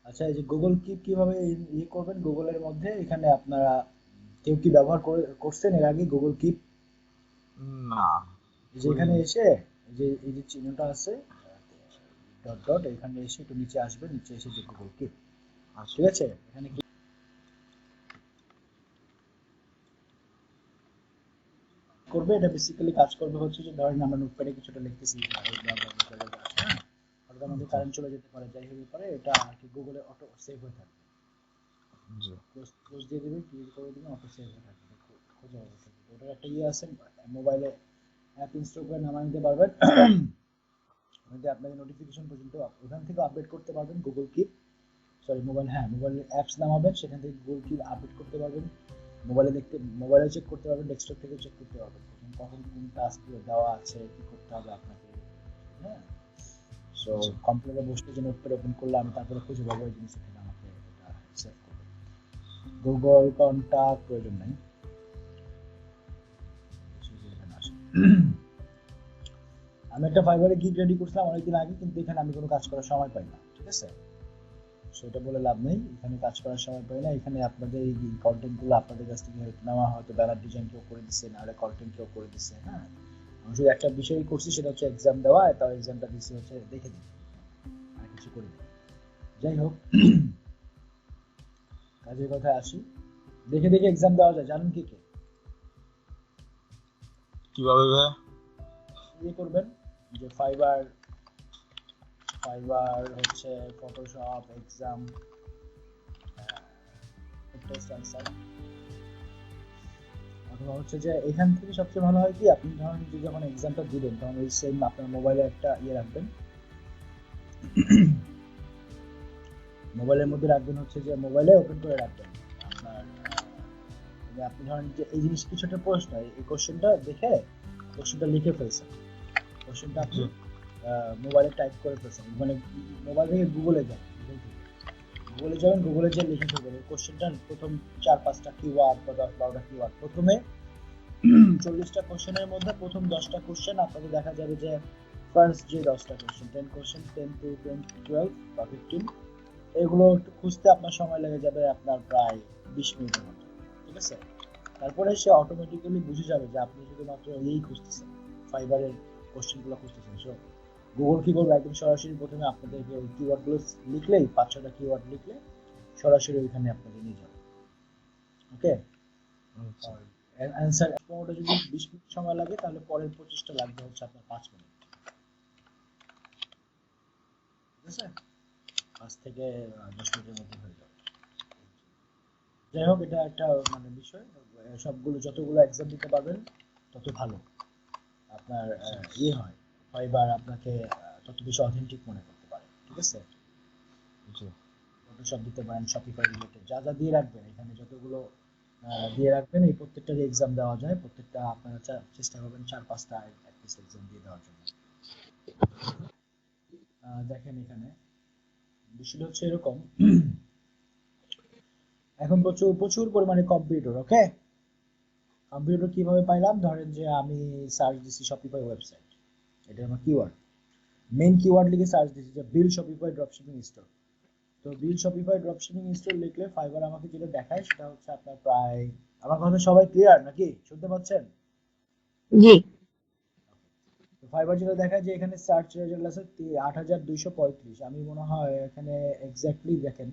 আচ্ছা, এই যে গুগল কিপ কিভাবে ইয়ে করবেন গুগলের মধ্যে, এখানে আপনারা কেউ কি ব্যবহার করছেন এর আগে গুগল কিপ? না, এই যে এখানে করিনি। এসে এই যে চিহ্নটা আছে ডট ডট, এখানে এসে একটু নিচে আসবেন, নিচে এসে যে গুগল কিপ, আচ্ছা। ঠিক আছে, এখানে করবে। এটা বেসিক্যালি কাজ করবে হচ্ছে যে ধরেন আমরা নোটপ্যাডে কিছুটা লিখতেছি, হঠাৎ আমাদের আচ্ছা। কারেন্ট চলে যেতে পারে, যাই হতে পারে, এটা আর কি গুগলে অটো সেভ হয়ে থাকবে। জি। ক্লোজ ক্লোজ দিয়ে দিবেন, ক্লিক করে দিবেন, অটো সেভ হয়ে থাকবে, খোঁজা হবে থাকবে। তো ওটার একটা ইয়ে আছে, মোবাইলে অ্যাপ ইনস্টল করে নামায় নিতে পারবেন। যদি আপনাকে নোটিফিকেশন পর্যন্ত ওখান থেকে আপডেট করতে পারবেন গুগল কিপ, সরি মোবাইল, হ্যাঁ মোবাইলের অ্যাপস নামাবেন, সেখান থেকে গুগল কিপ আপডেট করতে পারবেন। মোবাইলে দেখতে, মোবাইলে চেক করতে পারবেন, ডেস্কটপ থেকে চেক করতে পারবেন কখন কোন টাস্ক দেওয়া আছে, কি করতে হবে আপনাকে। হ্যাঁ, সো জি। কম্পিউটারে বসে যে নোটপ্যাড ওপেন করলে আমি তারপরে খুঁজে পাবো এই জিনিসটা থেকে আমাকে এটা সেভ করবে। গুগল কন্টাক্ট প্রয়োজন নাই। এখানে আসে। আমি একটা ফাইবারে গিগ রেডি করছিলাম অনেকদিন আগে, কিন্তু এখানে আমি কোনো কাজ করার সময় পাই না, ঠিক আছে। সেটা বলে লাভ নেই, এখানে কাজ করার সময় পাই না। এখানে আপনাদের এই কন্টেন্ট গুলো আপনাদের কাছ থেকে নেওয়া, হয়তো ব্যানার ডিজাইন কেউ করে দিচ্ছে, নাহলে কন্টেন্ট কেউ করে দিচ্ছে। হ্যাঁ, আমি শুধু একটা বিষয় করছি, সেটা হচ্ছে এক্সাম দেওয়া, তাও এক্সামটা দিচ্ছি হচ্ছে দেখে দিই, আর কিছু করি না। যাই হোক, কাজের কথায় আসি। দেখে দেখে এক্সাম দেওয়া যায়, জানেন কি কে? কিভাবে ভাই? ইয়ে করবেন, যে ফাইবার, ফাইবার হচ্ছে ফটোশপ এক্সাম টেস্ট অ্যান্সার, অথবা হচ্ছে যে এখান থেকে সবচেয়ে ভালো হয় কি, আপনি ধরেন যে যখন এক্সামটা দিবেন তখন ওই সেম আপনার মোবাইলে একটা ইয়ে রাখবেন, মোবাইলের মধ্যে রাখবেন হচ্ছে যে মোবাইলে ওপেন করে রাখবেন আপনার আপনি ধরেন যে এই জিনিস কিছু একটা প্রশ্ন, এই কোশ্চেনটা দেখে কোশ্চেনটা লিখে ফেলছেন, কোশ্চেনটা আপনি জি। মোবাইলে টাইপ করে ফেলছেন, মানে মোবাইল থেকে গুগলে যান, গুগলে যাবেন, গুগলে যে লিখে ফেলবেন এই কোশ্চেনটা, প্রথম 4-5টা কিওয়ার্ড বা 10-12টা কিওয়ার্ড, প্রথমে 40টা কোশ্চেনের মধ্যে প্রথম 10টা কোশ্চেন আপনাদের দেখা যাবে যে ফার্স্ট যে 10টা কোশ্চেন, 10 কোশ্চেন, 10 টু 12 বা 15, এগুলো একটু খুঁজতে আপনার সময় লেগে যাবে আপনার প্রায় 20 মিনিটের মতো, ঠিক আছে। তারপরে সে অটোমেটিক্যালি বুঝে যাবে যে আপনি শুধুমাত্র এই খুঁজতেছেন, ফাইবারের কোশ্চেনগুলো খুঁজতেছেন। সো গুগল কি করবে, একদম সরাসরি প্রথমে আপনাদেরকে ওই কিওয়ার্ডগুলো লিখলেই, 5-6টা কিওয়ার্ড লিখলে সরাসরি ওইখানে আপনাকে নিয়ে যাবে। ওকে, আচ্ছা। আর অ্যান্সার 15টা যদি 20 মিনিট সময় লাগে, তাহলে পরের 25টা লাগবে হচ্ছে আপনার 5 মিনিট, ঠিক আছে, 5 থেকে 10 মিনিটের মধ্যে হয়ে যাবে। যাই হোক, এটা একটা মানে বিষয়, সবগুলো যতগুলো এক্সাম দিতে পারবেন তত ভালো আপনার ইয়ে হয়, ফাইবার আপনাকে তত বেশি অথেন্টিক মনে করতে পারে, ঠিক আছে। জি। ফটোশপ দিতে পারেন, শপিফাই রিলেটেড যা যা দিয়ে রাখবেন এখানে, যতগুলো দিয়ে রাখবেন, এই প্রত্যেকটা যে এক্সাম দেওয়া যায়, প্রত্যেকটা আপনারা চেষ্টা করবেন 4-5টা অ্যাটলিস্ট এক্সাম দিয়ে দেওয়ার জন্য। দেখেন এখানে বিষয়টা হচ্ছে এরকম, এখন প্রচুর প্রচুর পরিমাণে কম্পিউটার, ওকে। কম্পিউটার কিভাবে পাইলাম, ধরেন যে আমি সার্চ দিছি শপিফাই ওয়েবসাইট, এটা আমার কিওয়ার্ড, মেইন কিওয়ার্ড লিখে সার্চ দিছি যে বিল শপিফাই ড্রপশিপিং স্টোর। তো বিল শপিফাই ড্রপশিপিং স্টোর লিখলে ফাইবার আমাকে যেটা দেখায় সেটা হচ্ছে আপনার প্রায়, আমার কথা সবাই ক্লিয়ার নাকি, শুনতে পাচ্ছেন? জি। তো ফাইবার যেটা দেখায় যে এখানে সার্চ রেজাল্ট আছে 8,235, আমি মনে হয় এখানে এক্স্যাক্টলি দেখেন,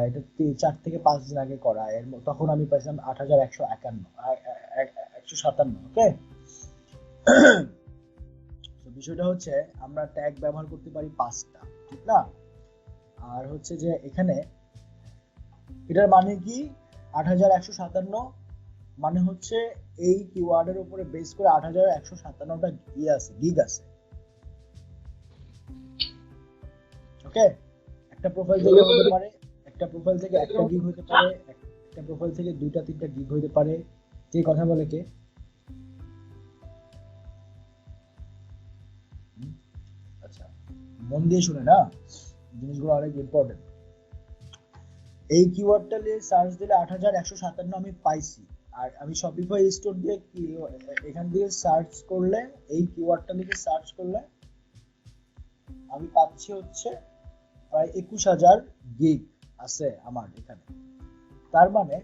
এটা 4 থেকে 5 দিন আগে করা, তখন আমি পাইছিলাম 8,151, 157, ওকে। তো বিষয়টা হচ্ছে আমরা ট্যাগ ব্যবহার করতে পারি 5টা, ঠিক না? আর হচ্ছে যে এখানে এটার মানে কি, 8,157 মানে হচ্ছে এই কিওয়ার্ডের উপরে বেস করে 8,157টা ইয়ে আছে, গিগ আছে, ওকে। একটা প্রোফাইল থেকে হতে পারে, একটা প্রোফাইল থেকে একটা গিগ হতে পারে, একটা প্রোফাইল থেকে 2টা 3টা গিগ হতে পারে। কে কথা বলে কে? হুম, আচ্ছা, মন দিয়ে শুনে না, জিনিসগুলো অনেক ইম্পর্টেন্ট। এই কিওয়ার্ডটা দিয়ে সার্চ দিলে 8,157 আমি পাইছি। আর আমি শপিফাই স্টোর দিয়ে কি এখান দিয়ে সার্চ করলে, এই কিওয়ার্ডটা লিখে সার্চ করলে আমি পাচ্ছি হচ্ছে প্রায় 21,000 গিগ আছে আমার এখানে। তার মানে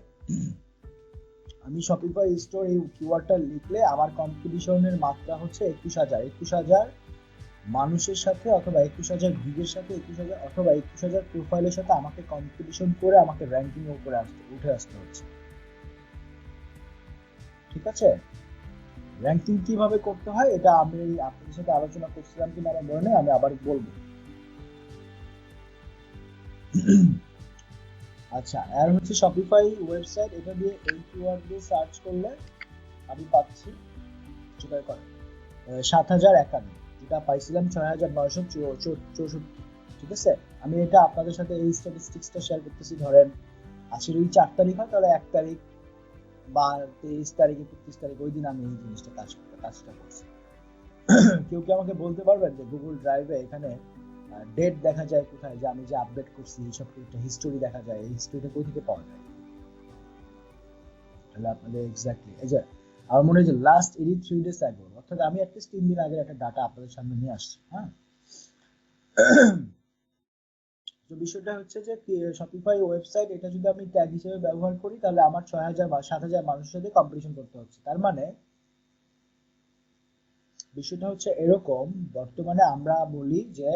আমি শপিফাই স্টোর এই কিওয়ার্ডটা লিখলে আমার কম্পিটিশনের মাত্রা হচ্ছে 21,000 মানুষের সাথে, অথবা 21,000 গিগের সাথে, 21,000 অথবা 21,000 প্রোফাইলের সাথে আমাকে কম্পিটিশন করে আমাকে র্যাঙ্কিং উপরে উঠে আসতে হচ্ছে। ঠিক আছে, র্যাঙ্কিং কিভাবে করতে হয় এটা আমি আপনাদের সাথে আলোচনা করছিলাম কিনা আমার মনে নেই, আমি আবার বলবো। আচ্ছা, আর হচ্ছে শপিফাই ওয়েবসাইট, এটা দিয়ে এই কিওয়ার্ড দিয়ে সার্চ করলে আমি পাচ্ছি যেটা করে 7,051, যেটা পাইছিলাম 6,964। ঠিক আছে, আমি এটা আপনাদের সাথে এই স্ট্যাটিস্টিক্সটা শেয়ার করতেছি। ধরেন আজকে যদি 4 তারিখ হয় তাহলে 1 তারিখ বা 23 তারিখ 31 তারিখ ওই দিন আমি এই জিনিসটা কাজটা করছি। কেউ কি আমাকে বলতে পারবেন যে গুগল ড্রাইভে এখানে ডেট দেখা যায় কোথায়, যে আমি যে আপডেট করছি এইসব একটা হিস্টোরি দেখা যায়, এই হিস্টোরিটা কোথা থেকে পাওয়া যায়? তাহলে আপনাদের এক্স্যাক্টলি এই যে আমার মনে হয় যে লাস্ট 83 ডেজ আগে, অর্থাৎ আমি অ্যাটলিস্ট 3 দিন আগের একটা ডাটা আপনাদের সামনে নিয়ে আসছি। হ্যাঁ, তো বিষয়টা হচ্ছে যে শপিফাই ওয়েবসাইট এটা যদি আমি ট্যাগ হিসেবে ব্যবহার করি তাহলে আমার 6,000 বা 7,000 মানুষের সাথে কম্পিটিশন করতে হচ্ছে। তার মানে বিষয়টা হচ্ছে এরকম, বর্তমানে আমরা বলি যে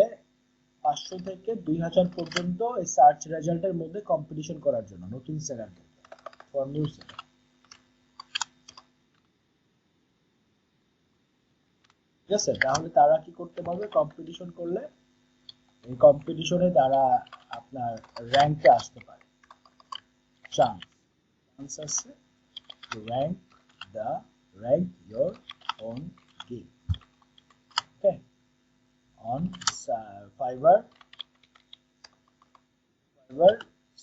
500 থেকে 2,000 পর্যন্ত এই সার্চ রেজাল্টের মধ্যে কম্পিটিশন করার জন্য নতুন সেলার ফর নিউ সেলার। ঠিক আছে, তাহলে তারা কি করতে পারবে? কম্পিটিশন করলে এই কম্পিটিশনে তারা আপনার র্যাঙ্কে আসতে পারে। চান্স আছে to rank your own gig, okay, on Fiverr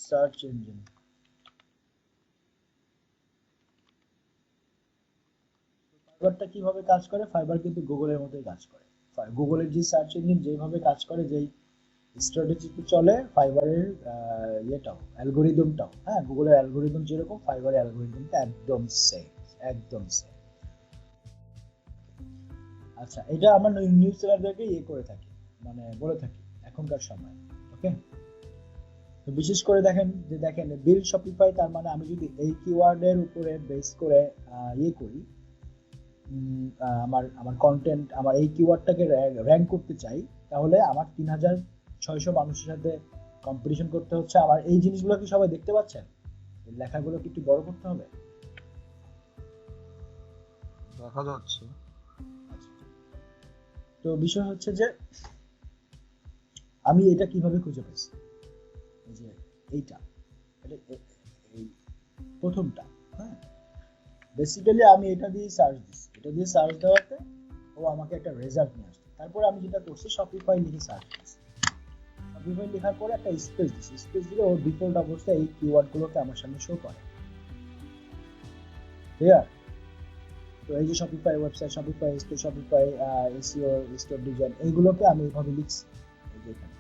search engine. ফাইবারটা কিভাবে কাজ করে? ফাইবার কিন্তু গুগলের মতোই কাজ করে। গুগলের যে সার্চ ইঞ্জিন যেভাবে কাজ করে, যেই স্ট্র্যাটেজিতে চলে, ফাইবারের ইয়েটাও, অ্যালগোরিদমটাও, হ্যাঁ, গুগলের অ্যালগোরিদম যেরকম ফাইবারের অ্যালগোরিদমটা একদম সেম, একদম সেম। আচ্ছা, এটা আমরা নিউজ সেলারদেরকে ইয়ে করে থাকি, মানে বলে থাকি এখনকার সময়। ওকে, তো বিশেষ করে দেখেন বিল্ড শপিফাই, তার মানে আমি যদি এই কিওয়ার্ডের উপরে বেস করে ইয়ে করি, আমার কন্টেন্ট, আমার এই কিওয়ার্ডটাকে র্যাঙ্ক করতে চাই, তাহলে আমার 3,600 মানুষের সাথে কম্পিটিশন করতে হচ্ছে। আমার এই জিনিসগুলো কি সবাই দেখতে পাচ্ছেন? এই লেখাগুলো কি একটু বড় করতে হবে? দেখা যাচ্ছে। তো বিষয় হচ্ছে যে আমি এটা কিভাবে খুঁজে পেয়েছি, এই যে এইটা, এই প্রথমটা, হ্যাঁ, বেসিক্যালি আমি এটা দিয়ে সার্চ দিচ্ছি, এটা দিয়ে সার্চ দেওয়াতে ও আমাকে একটা রেজাল্ট নিয়ে আসছে। তারপর আমি যেটা করছি শপিফাই লিখে সার্চ করছি, শপিফাই লেখার পরে একটা স্পেস দিচ্ছি, স্পেস দিলে ও ডিফল্ট অবস্থায় এই কিওয়ার্ডগুলোকে আমার সামনে শো করে। ক্লিয়ার? তো এই যে Shopify website, Shopify store, Shopify SEO, store design, এইগুলোকে আমি এইভাবে লিখছি এই যে এখানে,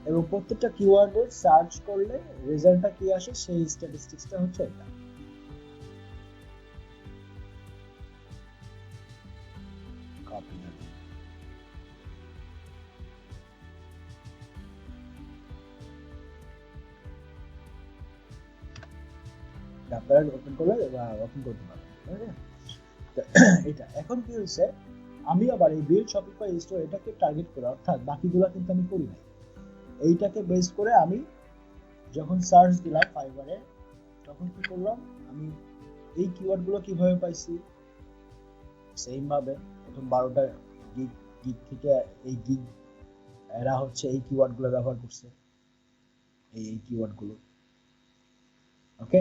এবং প্রত্যেকটা কিওয়ার্ডের সার্চ করলে রেজাল্টটা কি আসে সেই স্ট্যাটিস্টিক্সটা হচ্ছে এটা। কপি আপনারা ওপেন করলে ওপেন করতে পারবেন। এটা এখন কি হয়েছে, আমি আবার এই বিল্ড শপিফাই স্টোর এটাকে টার্গেট করে, অর্থাৎ বাকিগুলো কিন্তু আমি করি নাই, এইটাকে বেস করে আমি যখন সার্চ দিলাম ফাইবারে, তখন কি করলাম, আমি এই কিওয়ার্ডগুলো কিভাবে পাইছি, সেম ভাবে প্রথম 12টা গিগ থেকে এই গিগ এরা হচ্ছে এই কিওয়ার্ডগুলো ব্যবহার করছে, এই কিওয়ার্ডগুলো। ওকে,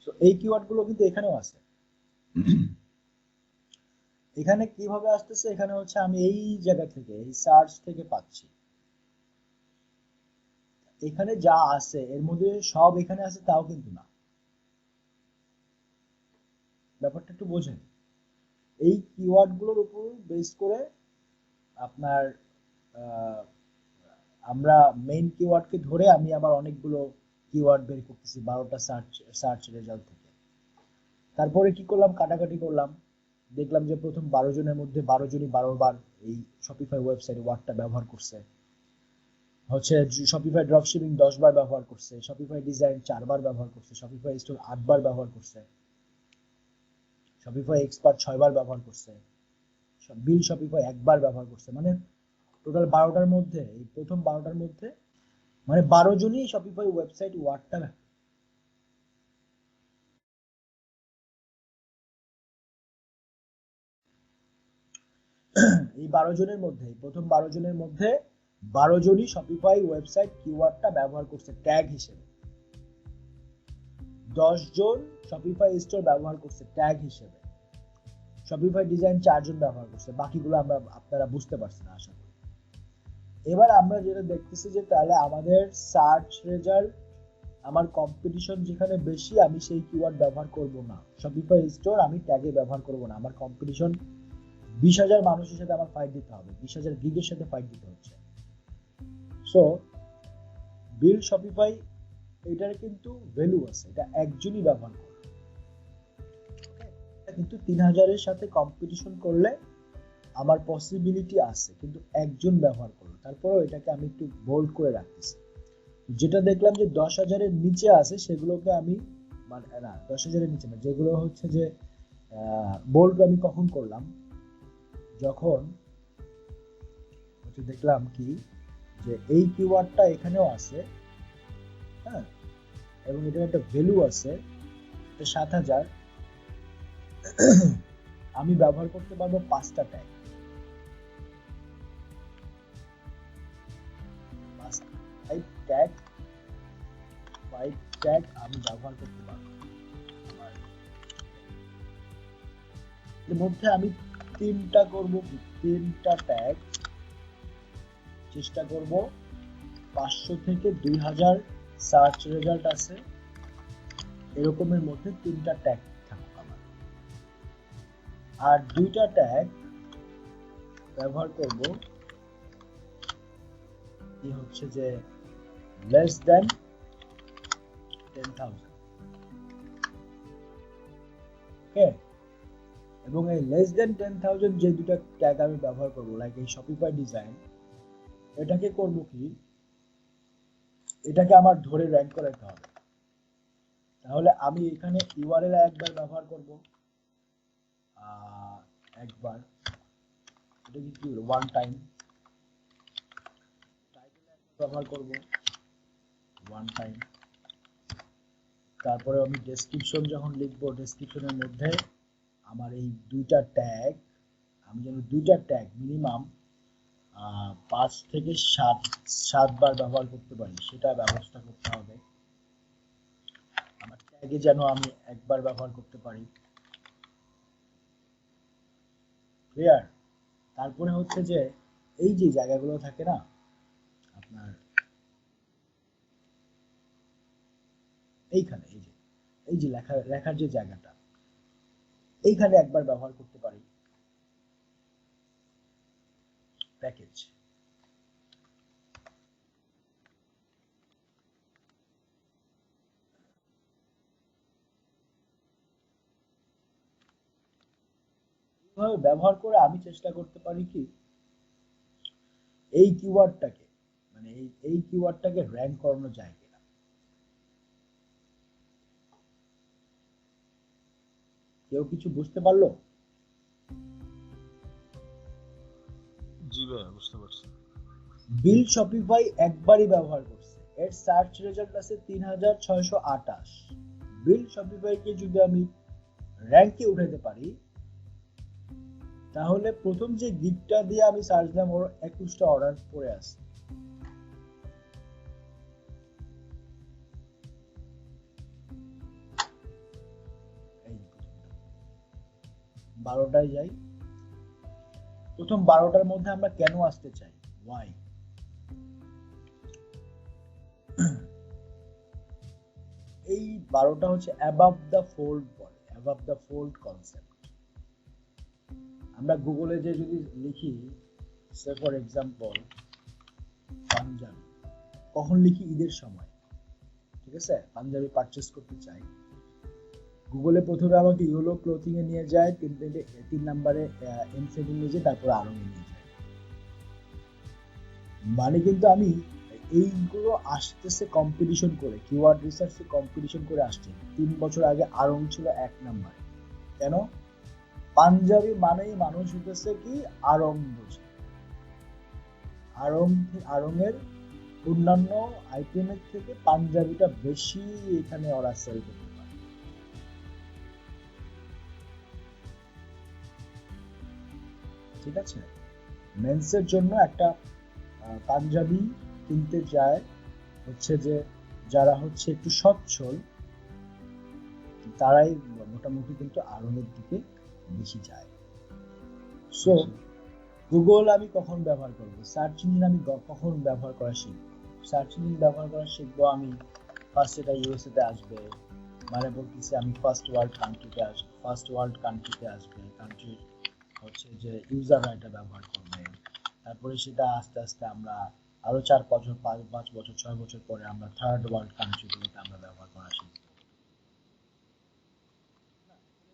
সো এই কিওয়ার্ডগুলো কিন্তু এখানেও আছে। এখানে কিভাবে আসতেছে, এখানে হচ্ছে আমি এই জায়গা থেকে, এই সার্চ থেকে পাচ্ছি। এখানে যা আছে এর মধ্যে সব এখানে আছে তাও কিন্তু না, ব্যাপারটা একটু বোঝেন। এই কিওয়ার্ডগুলোর উপর বেস করে আপনার আমরা মেইন কিওয়ার্ডকে ধরে আমি আবার অনেকগুলো কিওয়ার্ড বের করতেছি 12টা সার্চ রেজাল্ট থেকে। তারপরে কি করলাম, কাটাকাটি করলাম, দেখলাম যে প্রথম 12 জনের মধ্যে 12 জনই 12 বার এই শপিফাই ওয়েবসাইট ওয়ার্ডটা ব্যবহার করছে। হচ্ছে শপিফাই ড্রপশিপিং 10 বার ব্যবহার করছে, শপিফাই ডিজাইন 4 বার ব্যবহার করছে, শপিফাই স্টোর 8 বার ব্যবহার করছে, শপিফাই এক্সপার্ট 6 বার ব্যবহার করছে, বিল শপিফাই একবার ব্যবহার করছে। মানে টোটাল 12টার মধ্যে, এই প্রথম 12টার মধ্যে মানে 12 জনই শপিফাই ওয়েবসাইট ওয়ার্ডটা এই 12 জনের মধ্যে, প্রথম 12 জনের মধ্যে 12 জনই শপিফাই ওয়েবসাইট কিওয়ার্ডটা ব্যবহার করছে ট্যাগ হিসেবে। 10 জন শপিফাই স্টোর ব্যবহার করছে ট্যাগ হিসেবে। শপিফাই ডিজাইন 4 জন ব্যবহার করছে, বাকিগুলো আপনারা বুঝতে পারছেন আশা করি। এবার আমরা যেটা দেখতেছি যে তাহলে আমাদের সার্চ রেজাল্ট, আমার কম্পিটিশন যেখানে বেশি আমি সেই কিওয়ার্ড ব্যবহার করব না। শপিফাই স্টোর আমি ট্যাগে ব্যবহার করব না। আমার কম্পিটিশন 20,000 মানুষের সাথে আমার ফাইট দিতে হবে, 20,000 গিগের সাথে ফাইট দিতে হচ্ছে। সো বিল শপিফাই এটার কিন্তু ভ্যালু আছে, এটা একজনই ব্যবহার করে, কিন্তু 3,000-এর সাথে কম্পিটিশন করলে আমার পসিবিলিটি আছে, কিন্তু একজন ব্যবহার করলো। তারপরেও এটাকে আমি একটু বোল্ড করে রাখতেছি। যেটা দেখলাম যে 10,000-এর নিচে আছে সেগুলোকে আমি, মানে না 10,000-এর নিচে না, যেগুলো হচ্ছে যে বোল্ড আমি কখন করলাম, যখন দেখলাম কি যে এই কিওয়ার্ডটা এখানেও আছে, হ্যাঁ, এবং এটার একটা ভ্যালু আছে 7,000, আমি ব্যবহার করতে পারবো 5টা ট্যাগ। 5 ট্যাগ আমি ব্যবহার করতে পারবো। এর মধ্যে আমি 3টা করব, 3টা ট্যাগ চেষ্টা করব 500 থেকে 2,000 সার্চ রেজাল্ট আছে এরকমের মধ্যে 3টা ট্যাগ থাকুক আমার। আর 2টা ট্যাগ ব্যবহার করব কি হচ্ছে যে less than 10,000, ওকে। এবং এই less than 10,000 যে দুটো ট্যাগ আমি ব্যবহার করব, লাইক এই শপিফাই ডিজাইন, এটাকে করব কি, এটাকে আমার ধরে র্যাঙ্ক করাতে হবে। তাহলে আমি এখানে ইউআরএল একবার ব্যবহার করব, একবার, এটা কি ওয়ান টাইম, টাইটেল ব্যবহার করব ওয়ান টাইম। তারপরে আমি ডেসক্রিপশন যখন লিখবো, ডেসক্রিপশনের মধ্যে আমার এই 2টা ট্যাগ, আমি যেন 2টা ট্যাগ মিনিমাম 5 থেকে 7 বার ব্যবহার করতে পারি সেটা ব্যবস্থা করতে হবে। আমার ট্যাগে যেন আমি একবার ব্যবহার করতে পারি, ক্লিয়ার। তারপরে হচ্ছে যে এই যে জায়গাগুলো থাকে না আপনার, এইখানে এই যে লেখার যে জায়গাটা, এইখানে একবার ব্যবহার করতে পারি প্যাকেজ। এইভাবে ব্যবহার করে আমি চেষ্টা করতে পারি কি এই কিওয়ার্ডটাকে, মানে এই কিওয়ার্ডটাকে র্যাঙ্ক করানো যায় কিনা। কেউ কিছু বুঝতে পারলো? জি ভাইয়া, বুঝতে পারছি। বিল শপিফাই একবারই ব্যবহার করছে, এর সার্চ রেজাল্ট আছে 3,628। বিল শপিফাইকে যদি আমি র্যাঙ্কে উঠাতে পারি, তাহলে প্রথম যে গিগটা দিয়ে আমি সার্চ দিলাম ওর 21টা অর্ডার পড়ে আছে। এই 12টায় যাই, প্রথম 12টার মধ্যে আমরা কেন আসতে চাই, ওয়াই। এই 12টা হচ্ছে অ্যাবাভ দ্য ফোল্ড বলে, অ্যাবাভ দ্য ফোল্ড কনসেপ্ট। আমরা গুগলে যে যদি লিখি সে ফর এক্সাম্পল পাঞ্জাবি, কখন লিখি, ঈদের সময়, ঠিক আছে, পাঞ্জাবি পারচেস করতে চাই, গুগলে প্রথমে আমাকে ইয়েলো ক্লোথিং এ নিয়ে যায়, 3 নম্বরে ইনফিনিটি নিয়ে যায়, তারপর আরো নিয়ে যায়। মানে কিন্তু আমি এইগুলো আসতেছে কম্পিটিশন করে, কিওয়ার্ড রিসার্চে কম্পিটিশন করে আসছে। 3 বছর আগে আড়ং ছিল 1 নাম্বার। কেন? পাঞ্জাবি মানেই মানুষ হইতেছে কি আড়ং বোঝে। আড়ং এর অন্যান্য আইটেমের থেকে পাঞ্জাবিটা বেশি এখানে ওরা সেল করতে পারে। ঠিক আছে, মেন্সের জন্য একটা পাঞ্জাবি কিনতে যায় হচ্ছে যে যারা হচ্ছে একটু সচ্ছল, তারাই মোটামুটি কিন্তু আড়ংয়ের দিকে বেশি যায়। সো গুগল আমি কখন ব্যবহার করবো, সার্চ ইঞ্জিন আমি কখন ব্যবহার করা শিখবো? সার্চ ইঞ্জিন ব্যবহার করা শিখবো আমি ফার্স্ট, এটা ইউএসএ তে আসবে, মানে বলতেছি আমি ফার্স্ট ওয়ার্ল্ড কান্ট্রিতে আসবে, কান্ট্রির হচ্ছে যে ইউজাররা এটা ব্যবহার করবে। তারপরে সেটা আস্তে আস্তে আমরা আরো 4-5 বছর 6 বছর পরে আমরা থার্ড ওয়ার্ল্ড কান্ট্রিগুলোতে আমরা ব্যবহার করা শিখবো।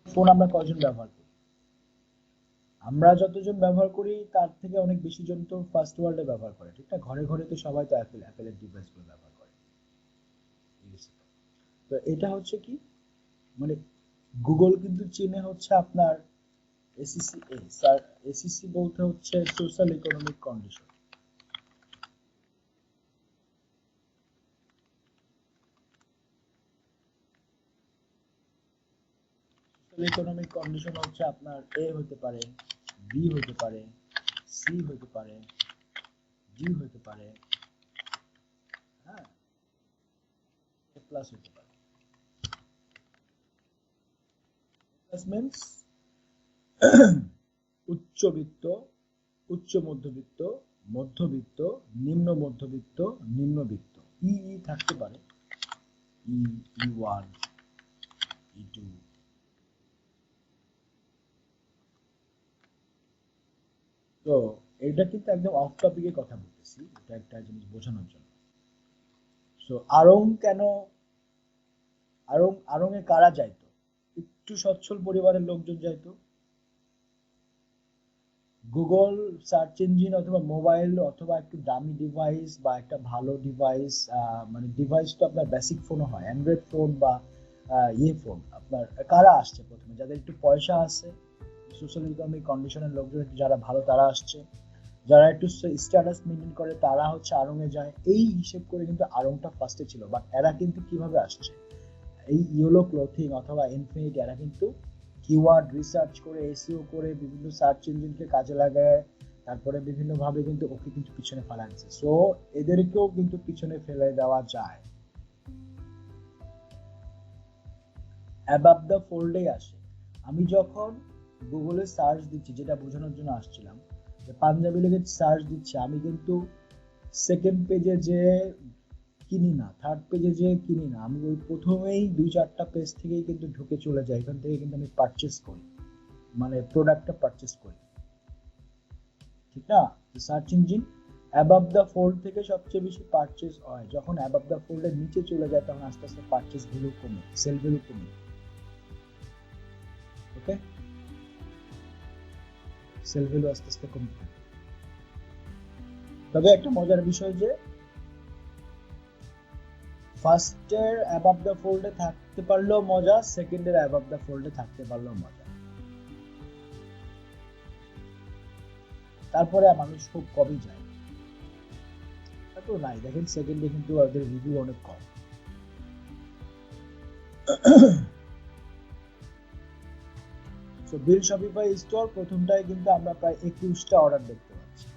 ফোন আমরা কয়জন ব্যবহার করি? আমরা যতজন ব্যবহার করি তার থেকে অনেক বেশি জন তো ফার্স্ট ওয়ার্ল্ডে ব্যবহার করে, ঠিক না? ঘরে ঘরে তো সবাই তো অ্যাপেলের ডিভাইসগুলো ব্যবহার করে। তো এটা হচ্ছে কি, মানে গুগল কিন্তু চীনে হচ্ছে আপনার এসিসি, স্যার এসিসি বলতে হচ্ছে social economic condition. Social economic condition হচ্ছে আপনার এ হতে পারে, বি হতে পারে, সি হতে পারে, ডি হতে পারে, হ্যাঁ, এ প্লাস হতে পারে। প্লাস মিন্স উচ্চবিত্ত, উচ্চ মধ্যবিত্ত, মধ্যবিত্ত, নিম্ন মধ্যবিত্ত, নিম্নবিত্ত, ই থাকতে পারে, ই, ই1, ই2। তো এটা কিন্তু একদম অফ টপিকে কথা বলতেছি, এটা একটা জিনিস বোঝানোর জন্য। সো আড়ং কেন, আড়ং এ কারা যাইতো? একটু সচ্ছল পরিবারের লোকজন যাইতো। গুগল সার্চ ইঞ্জিন অথবা মোবাইল অথবা একটু দামি ডিভাইস বা একটা ভালো ডিভাইস, মানে ডিভাইস তো আপনার বেসিক ফোনও হয়, অ্যান্ড্রয়েড ফোন বা ইয়ে ফোন, আপনার কারা আসছে প্রথমে? যাদের একটু পয়সা আছে, সোশ্যাল ইকোনমিক কন্ডিশনের লোকজন যারা ভালো, তারা আসছে। যারা একটু স্ট্যাটাস মেনটেন করে তারা হচ্ছে আড়ংয়ে যায়। এই হিসেব করে কিন্তু আড়ংটা ফার্স্টে ছিল। বাট এরা কিন্তু কিভাবে আসছে, এই ইয়েলো ক্লথিং অথবা ইনফিনিটি, এরা কিন্তু কিওয়ার্ড রিসার্চ করে, এসইও করে, বিভিন্ন সার্চ ইঞ্জিনকে কাজে লাগায়, তারপরে বিভিন্ন ভাবে কিন্তু ওকে কিন্তু পিছনে ফেলা গেছে। সো এদেরকেও কিন্তু পিছনে ফেলে দেওয়া যায়। অ্যাবাভ দ্য ফোল্ডে আসে। আমি যখন গুগলে সার্চ দিচ্ছি, যেটা বোঝানোর জন্য আসছিলাম, যে পাঞ্জাবি লেগে সার্চ দিচ্ছি, আমি কিন্তু সেকেন্ড পেজে যে কিনি না, থার্ড পেজে যে কিনি না, আমি ওই প্রথমেই 2-4টা পেজ থেকেই কিন্তু ঢুকে চলে যাই, এখান থেকে কিন্তু আমি পারচেস করি, মানে প্রোডাক্টটা পারচেস করি, ঠিক না? Search engine above the fold থেকে সবচেয়ে বেশি পারচেস হয়। যখন অ্যাবাভ দ্য ফোল্ডের নিচে চলে যায় তখন আস্তে আস্তে পারচেস ভ্যালু কমে, সেল ভ্যালু কমে। ওকে, সেল ভ্যালু আস্তে আস্তে কমে। তবে একটা মজার বিষয় যে ফার্স্টের অ্যাবাভ দ্য ফোল্ডে থাকতে পারলেও মজা, সেকেন্ডের অ্যাবাভ দ্য ফোল্ডে থাকতে পারলেও মজা। তারপরে মানুষ খুব কমই যায়, তো নাই। দেখেন সেকেন্ডে কিন্তু ওদের রিভিউ অনেক কম। সো বিল শপিফাই স্টোর প্রথমটায় কিন্তু আমরা প্রায় 21টা অর্ডার দেখতে পাচ্ছি।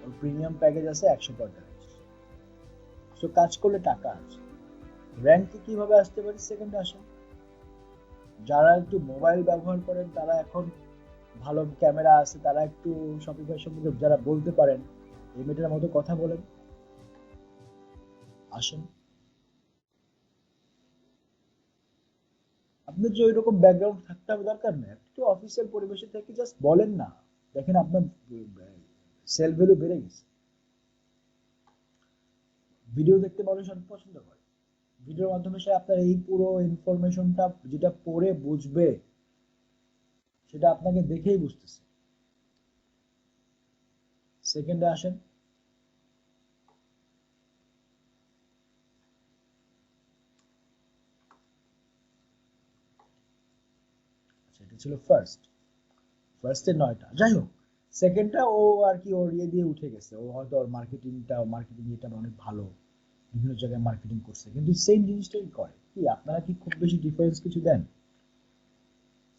ওর প্রিমিয়াম প্যাকেজ আছে 145। সো কাজ করলে টাকা আছে। র্যাঙ্কে কিভাবে আসতে পারি? সেকেন্ডে আসেন। যারা একটু মোবাইল ব্যবহার করেন, তারা এখন ভালো ক্যামেরা আছে, তারা একটু শপিফাই সম্পর্কে যারা বলতে পারেন, এই মেয়েটার মতো কথা বলেন, আসেন। আপনার যে ওই রকম ব্যাকগ্রাউন্ড থাকতে হবে দরকার নেই, একটু অফিসিয়াল পরিবেশে থেকে জাস্ট বলেন না, দেখেন আপনার সেল ভ্যালু বেড়ে গেছে। ভিডিও দেখতে মানুষ অনেক পছন্দ করে, ভিডিওর মাধ্যমে সে আপনার এই পুরো ইনফরমেশনটা যেটা পড়ে বুঝবে, সেটা আপনাকে দেখেই বুঝতেছে। সেকেন্ডে আসেন। সেটা ছিল ফার্স্টে 9টা, যাই হোক সেকেন্ডটা ও আর কি ওর ইয়ে দিয়ে উঠে গেছে, ও হয়তো ওর মার্কেটিং এটা অনেক ভালো, বিভিন্ন জায়গায় মার্কেটিং করছে, কিন্তু সেম জিনিসটাই করে। কি আপনারা কি খুব বেশি ডিফারেন্স কিছু দেন?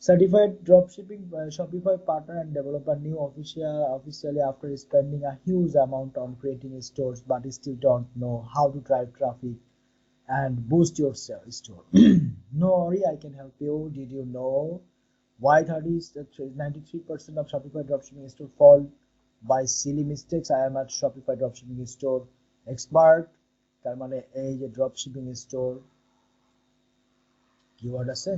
Certified dropshipping, Shopify partner and develop a new officially after spending a huge amount on creating stores, but still don't know how to drive traffic and boost your store. No worry, I can help you. Did you know why 93% of Shopify dropshipping store fall by silly mistakes? I am at Shopify dropshipping store expert. তার মানে এই যে dropshipping store keyword আছে,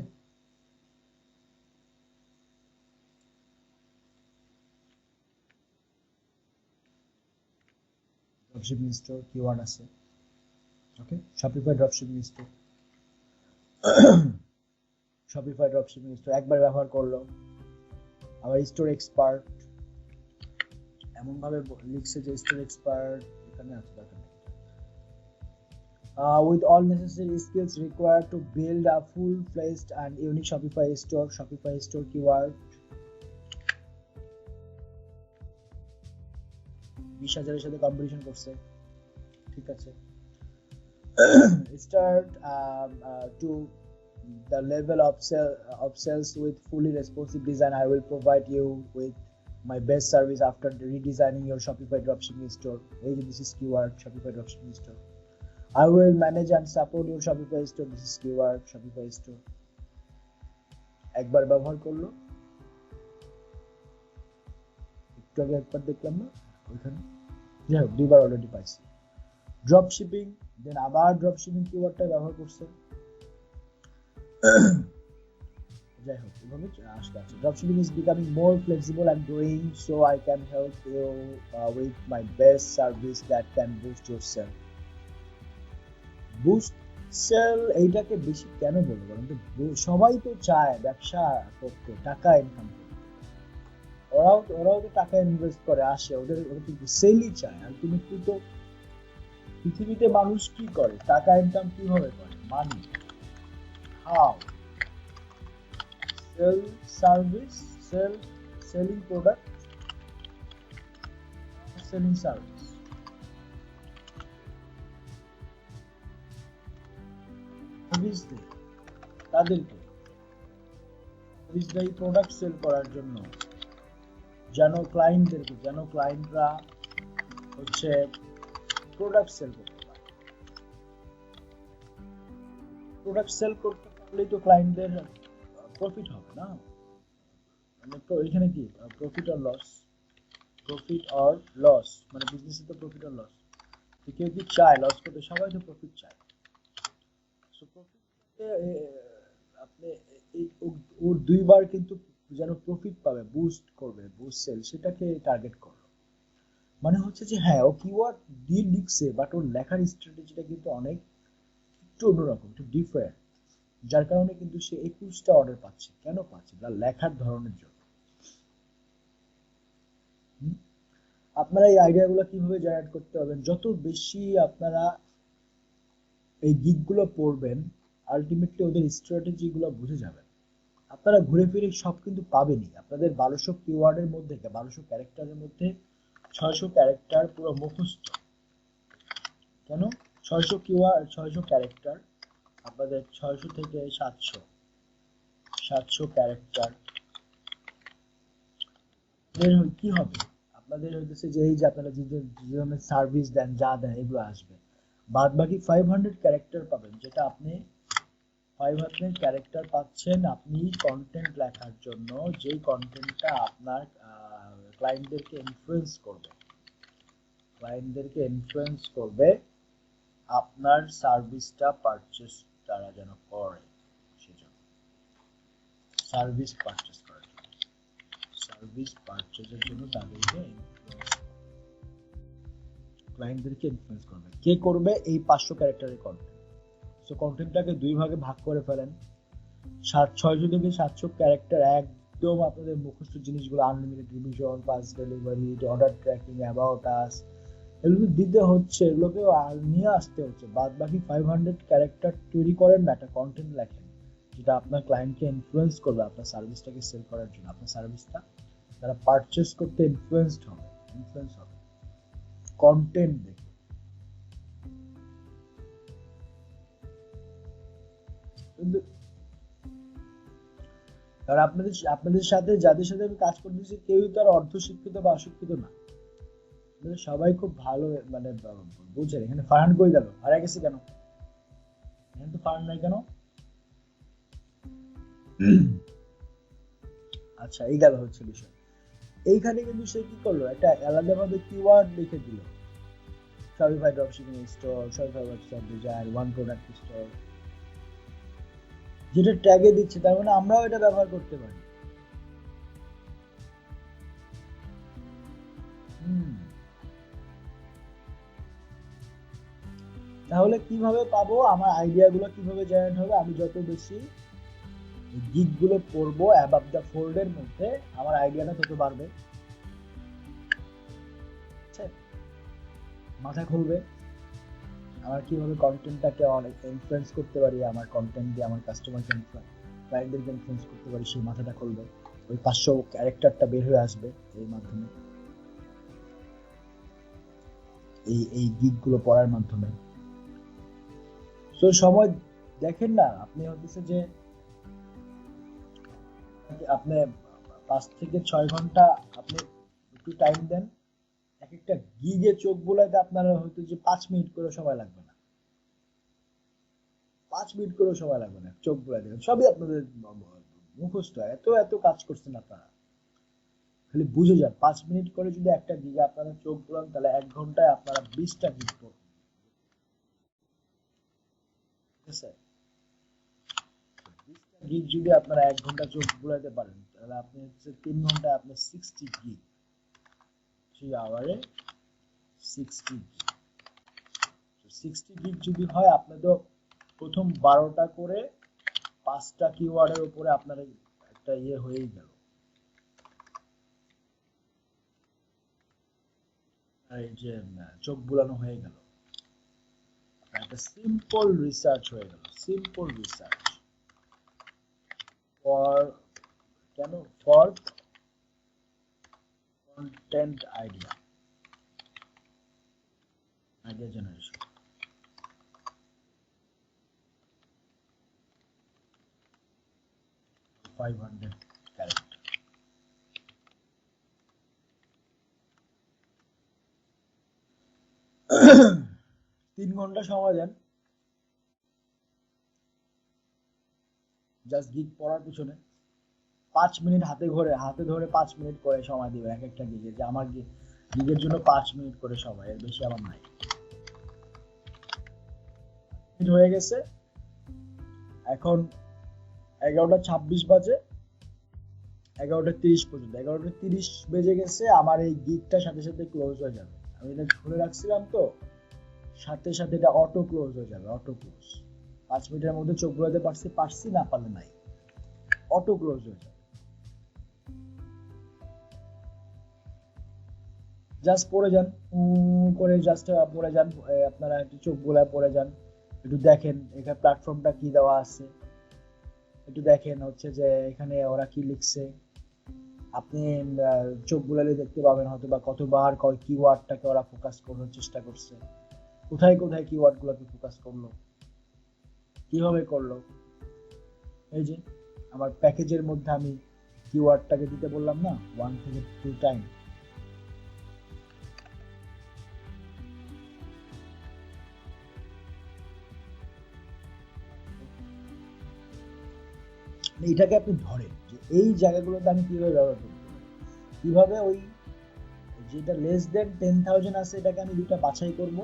dropshipping store keyword আছে, ওকে Shopify dropshipping store Shopify dropshipping store একবার ব্যবহার করলো, আবার স্টোর এক্সপার্ট এমন ভাবে লিখছে যে স্টোর এক্সপার্ট এখানে আছে দেখেন, with all necessary skills required to build a full-fledged and unique Shopify store keyword 20,000 এর সাথে কম্পিটিশন করছে, ঠিক আছে। Start to the level of sales with fully responsive design. I will provide you with my best service after redesigning your Shopify dropshipping store. Hey, this is keyword Shopify dropshipping store. I will manage and support your Shopify store. This is keyword Shopify store. একবার ব্যবহার করলো, একটু আগে একবার দেখলাম না ওইখানে, যাই হোক দুইবার অলরেডি পাইছি। ড্রপশিপিং, দেন আবার ড্রপশিপিং কিওয়ার্ডটা ব্যবহার করছে, যাই হোক এভাবে আসতে আছে। Dropshipping is becoming more flexible and growing, so I can help you with my best service that can boost your sale. Boost sale এইটাকে বেশি কেন বলবো বলেন তো, সবাই তো চায় ব্যবসা করতে, টাকা ইনকাম করতে, ওরাও তো টাকা ইনভেস্ট করে আসে, ওরা কিন্তু সেলই চায়। আলটিমেটলি তো পৃথিবীতে মানুষ কি করে, টাকা ইনকাম কিভাবে করে, money, how, sell service, selling product, selling service. তাদেরকে প্রোডাক্ট সেল করার জন্য, যেন ক্লায়েন্টরা হচ্ছে প্রোডাক্ট সেল করতে পারে। প্রোডাক্ট সেল করতে পারলেই তো ক্লায়েন্টদের প্রফিট হবে না, মানে এখানে কি প্রফিট অর লস, মানে বিজনেসে তো প্রফিট অর লস, কেউ কি চায় লস করতে? সবাই তো প্রফিট চায়। আপনি ওর দুইবার কিন্তু যেন প্রফিট পাবে, বুস্ট সেল, সেটাকে টার্গেট করলো। মানে হচ্ছে যে হ্যাঁ ও কিওয়ার্ড দিয়ে লিখছে, বাট ওর লেখার স্ট্র্যাটেজিটা কিন্তু অনেক একটু অন্যরকম, একটু ডিফারেন্ট, যার কারণে কিন্তু সে 21টা অর্ডার পাচ্ছে। কেন পাচ্ছে? তার লেখার ধরনের জন্য। আপনারা এই আইডিয়াগুলো কিভাবে জেনারেট করতে পারবেন? যত বেশি আপনারা এই গিগগুলো পড়বেন, আলটিমেটলি ওদের স্ট্র্যাটেজি গুলো বুঝে যাবেন। আপনারা ঘুরে ফিরে সব কিন্তু পাবেনই। আপনাদের 1200 কিওয়ার্ডের মধ্যে, 1200 ক্যারেক্টারের মধ্যে 600 ক্যারেক্টার পুরো মুখস্থ। কেন 600 কিওয়ার্ড, 600 ক্যারেক্টার? আপনাদের 600 থেকে 700 ক্যারেক্টার কি হবে? আপনাদের হইতেছে যে এই যে আপনারা যে ধরনের সার্ভিস দেন, যা দেন, এগুলো আসবে। বাদ বাকি 500 ক্যারেক্টার পাবেন, যেটা আপনি 500 ক্যারেক্টার পাচ্ছেন আপনি কন্টেন্ট লেখার জন্য, যেই কন্টেন্টটা আপনার ক্লায়েন্টদেরকে ইনফ্লুয়েন্স করবে আপনার সার্ভিসটা পারচেজ তারা যেন করে, সেজন্য সার্ভিস পারচেজের জন্য তাদেরকে ক্লায়েন্টদেরকে ইনফ্লুয়েন্স করবে। কে করবে? এই 500 ক্যারেক্টারের কন্টেন্ট। সো কন্টেন্টটাকে দুই ভাগে ভাগ করে ফেলেন। 600 থেকে 700 ক্যারেক্টার একদম আপনাদের মুখস্থ জিনিসগুলো, unlimited revision, fast delivery, order tracking, about us, এগুলো দিতে হচ্ছে, এগুলোকে নিয়ে আসতে হচ্ছে। বাদ বাকি 500 ক্যারেক্টার তৈরি করেন না, একটা কন্টেন্ট লেখেন, যেটা আপনার ক্লায়েন্টকে ইনফ্লুয়েন্স করবে আপনার সার্ভিসটাকে সেল করার জন্য, আপনার সার্ভিসটা তারা পারচেজ করতে ইনফ্লুয়েন্স হবে কন্টেন্ট দেখে। কিন্তু কারণ আপনাদের সাথে যাদের সাথে আমি কাজ করতেছি কেউই তো আর অর্ধ শিক্ষিত বা অশিক্ষিত না, সবাই খুব ভালো মানে বুঝছেন। এখানে ফারহান কই গেল, হারা গেছে কেন? এখানে তো ফারহান নাই কেন? আচ্ছা, এই গেল হচ্ছে বিষয়। এইখানে কিন্তু সে কি করলো, একটা আলাদাভাবে কিওয়ার্ড লিখে দিল, Shopify dropshipping store, Shopify website design, one product store, যেটা ট্যাগে দিচ্ছে। তার মানে আমরাও এটা ব্যবহার করতে পারি। তাহলে কিভাবে পাবো, আমার আইডিয়া গুলো কিভাবে জেনারেট হবে? আমি যত বেশি গিগ গুলো পড়বো অ্যাবাভ দ্য ফোল্ড এর মধ্যে, আমার আইডিয়াটা তত বাড়বে, মাথা খুলবে। আমার কিভাবে কন্টেন্টটাকে অনেক ইনফ্লুয়েন্স করতে পারি, আমার কন্টেন্ট দিয়ে আমার কাস্টমারকে ক্লায়েন্টদেরকে ইনফ্লুয়েন্স করতে পারি, সেই মাথাটা খুলবে। ওই 500 ক্যারেক্টারটা বের হয়ে আসবে এই মাধ্যমে, এই গিগ গুলো পড়ার মাধ্যমে। তো সময় দেখেন না, আপনি হচ্ছে যে আপনি 5 থেকে 6 ঘন্টা আপনি একটু টাইম দেন, এক একটা গিগে চোখ বোলাতে আপনার হয়তো যে 5 মিনিট করে সময় লাগবে না, 5 মিনিট করে সময় লাগবে না চোখ বোলাতে। সবই আপনাদের মুখস্থ, এত এত কাজ করছেন আপনারা, খালি বুঝে যান। 5 মিনিট করে যদি একটা গিগে আপনারা চোখ বোলান, তাহলে 1 ঘন্টায় আপনারা 20টা গিগ পড়বেন, ঠিক আছে? 20টা গিগ যদি আপনারা 1 ঘন্টা চোখ বোলাতে পারেন, তাহলে আপনি হচ্ছে 3 ঘন্টায় আপনি 60 গিগ, 3 আওয়ারে 60 গিগ। 60 গিগ যদি হয়, আপনি তো প্রথম 12টা করে 5টা কিওয়ার্ডের উপরে আপনার একটা ইয়ে হয়েই গেল, এই যে চোখ বুলানো হয়ে গেল, একটা সিম্পল রিসার্চ হয়ে গেল, সিম্পল রিসার্চ ফর কেন for content idea generation. Five hundred character. 3 ঘন্টা সময় দেন জাস্ট গিগ পড়ার পিছনে। 5 মিনিট হাতে ধরে 5 মিনিট করে সময় দিবে এক একটা গিগে, যে আমার গিগের জন্য 5 মিনিট করে সময়, এর বেশি আমার নাই। হয়ে গেছে, এখন 11:26 বাজে, 11:30 পর্যন্ত, 11:30 বেজে গেছে, আমার এই গিগটা সাথে সাথে ক্লোজ হয়ে যাবে। আমি এটা খুলে রাখছিলাম তো, সাথে সাথে এটা অটো ক্লোজ হয়ে যাবে, অটো ক্লোজ। 5 মিনিটের মধ্যে চোখ বুলাতে পারছি, না পারলে নাই, অটো ক্লোজ হয়ে যাবে। জাস্ট পড়ে যান, করে জাস্ট পড়ে যান, আপনারা একটু চোখ বুলায় পড়ে যান, একটু দেখেন এখানে প্ল্যাটফর্মটা কি দেওয়া আছে, একটু দেখেন হচ্ছে যে এখানে ওরা কি লিখছে। আপনি চোখ বুলালে দেখতে পাবেন হয়তো বা কতবার কিওয়ার্ডটাকে ওরা ফোকাস করার চেষ্টা করছে, কোথায় কোথায় কিওয়ার্ড গুলোকে ফোকাস করলো, কিভাবে করলো। এই যে আমার প্যাকেজের মধ্যে আমি কিওয়ার্ডটাকে দিতে বললাম না 1 থেকে 2 টাইম, এটাকে আপনি ধরেন যে এই জায়গাগুলোতে আমি কিভাবে ব্যবহার করতে পারি, কিভাবে ওই যেটা লেস দেন 10,000 আছে এটাকে আমি দুটো বাছাই করব।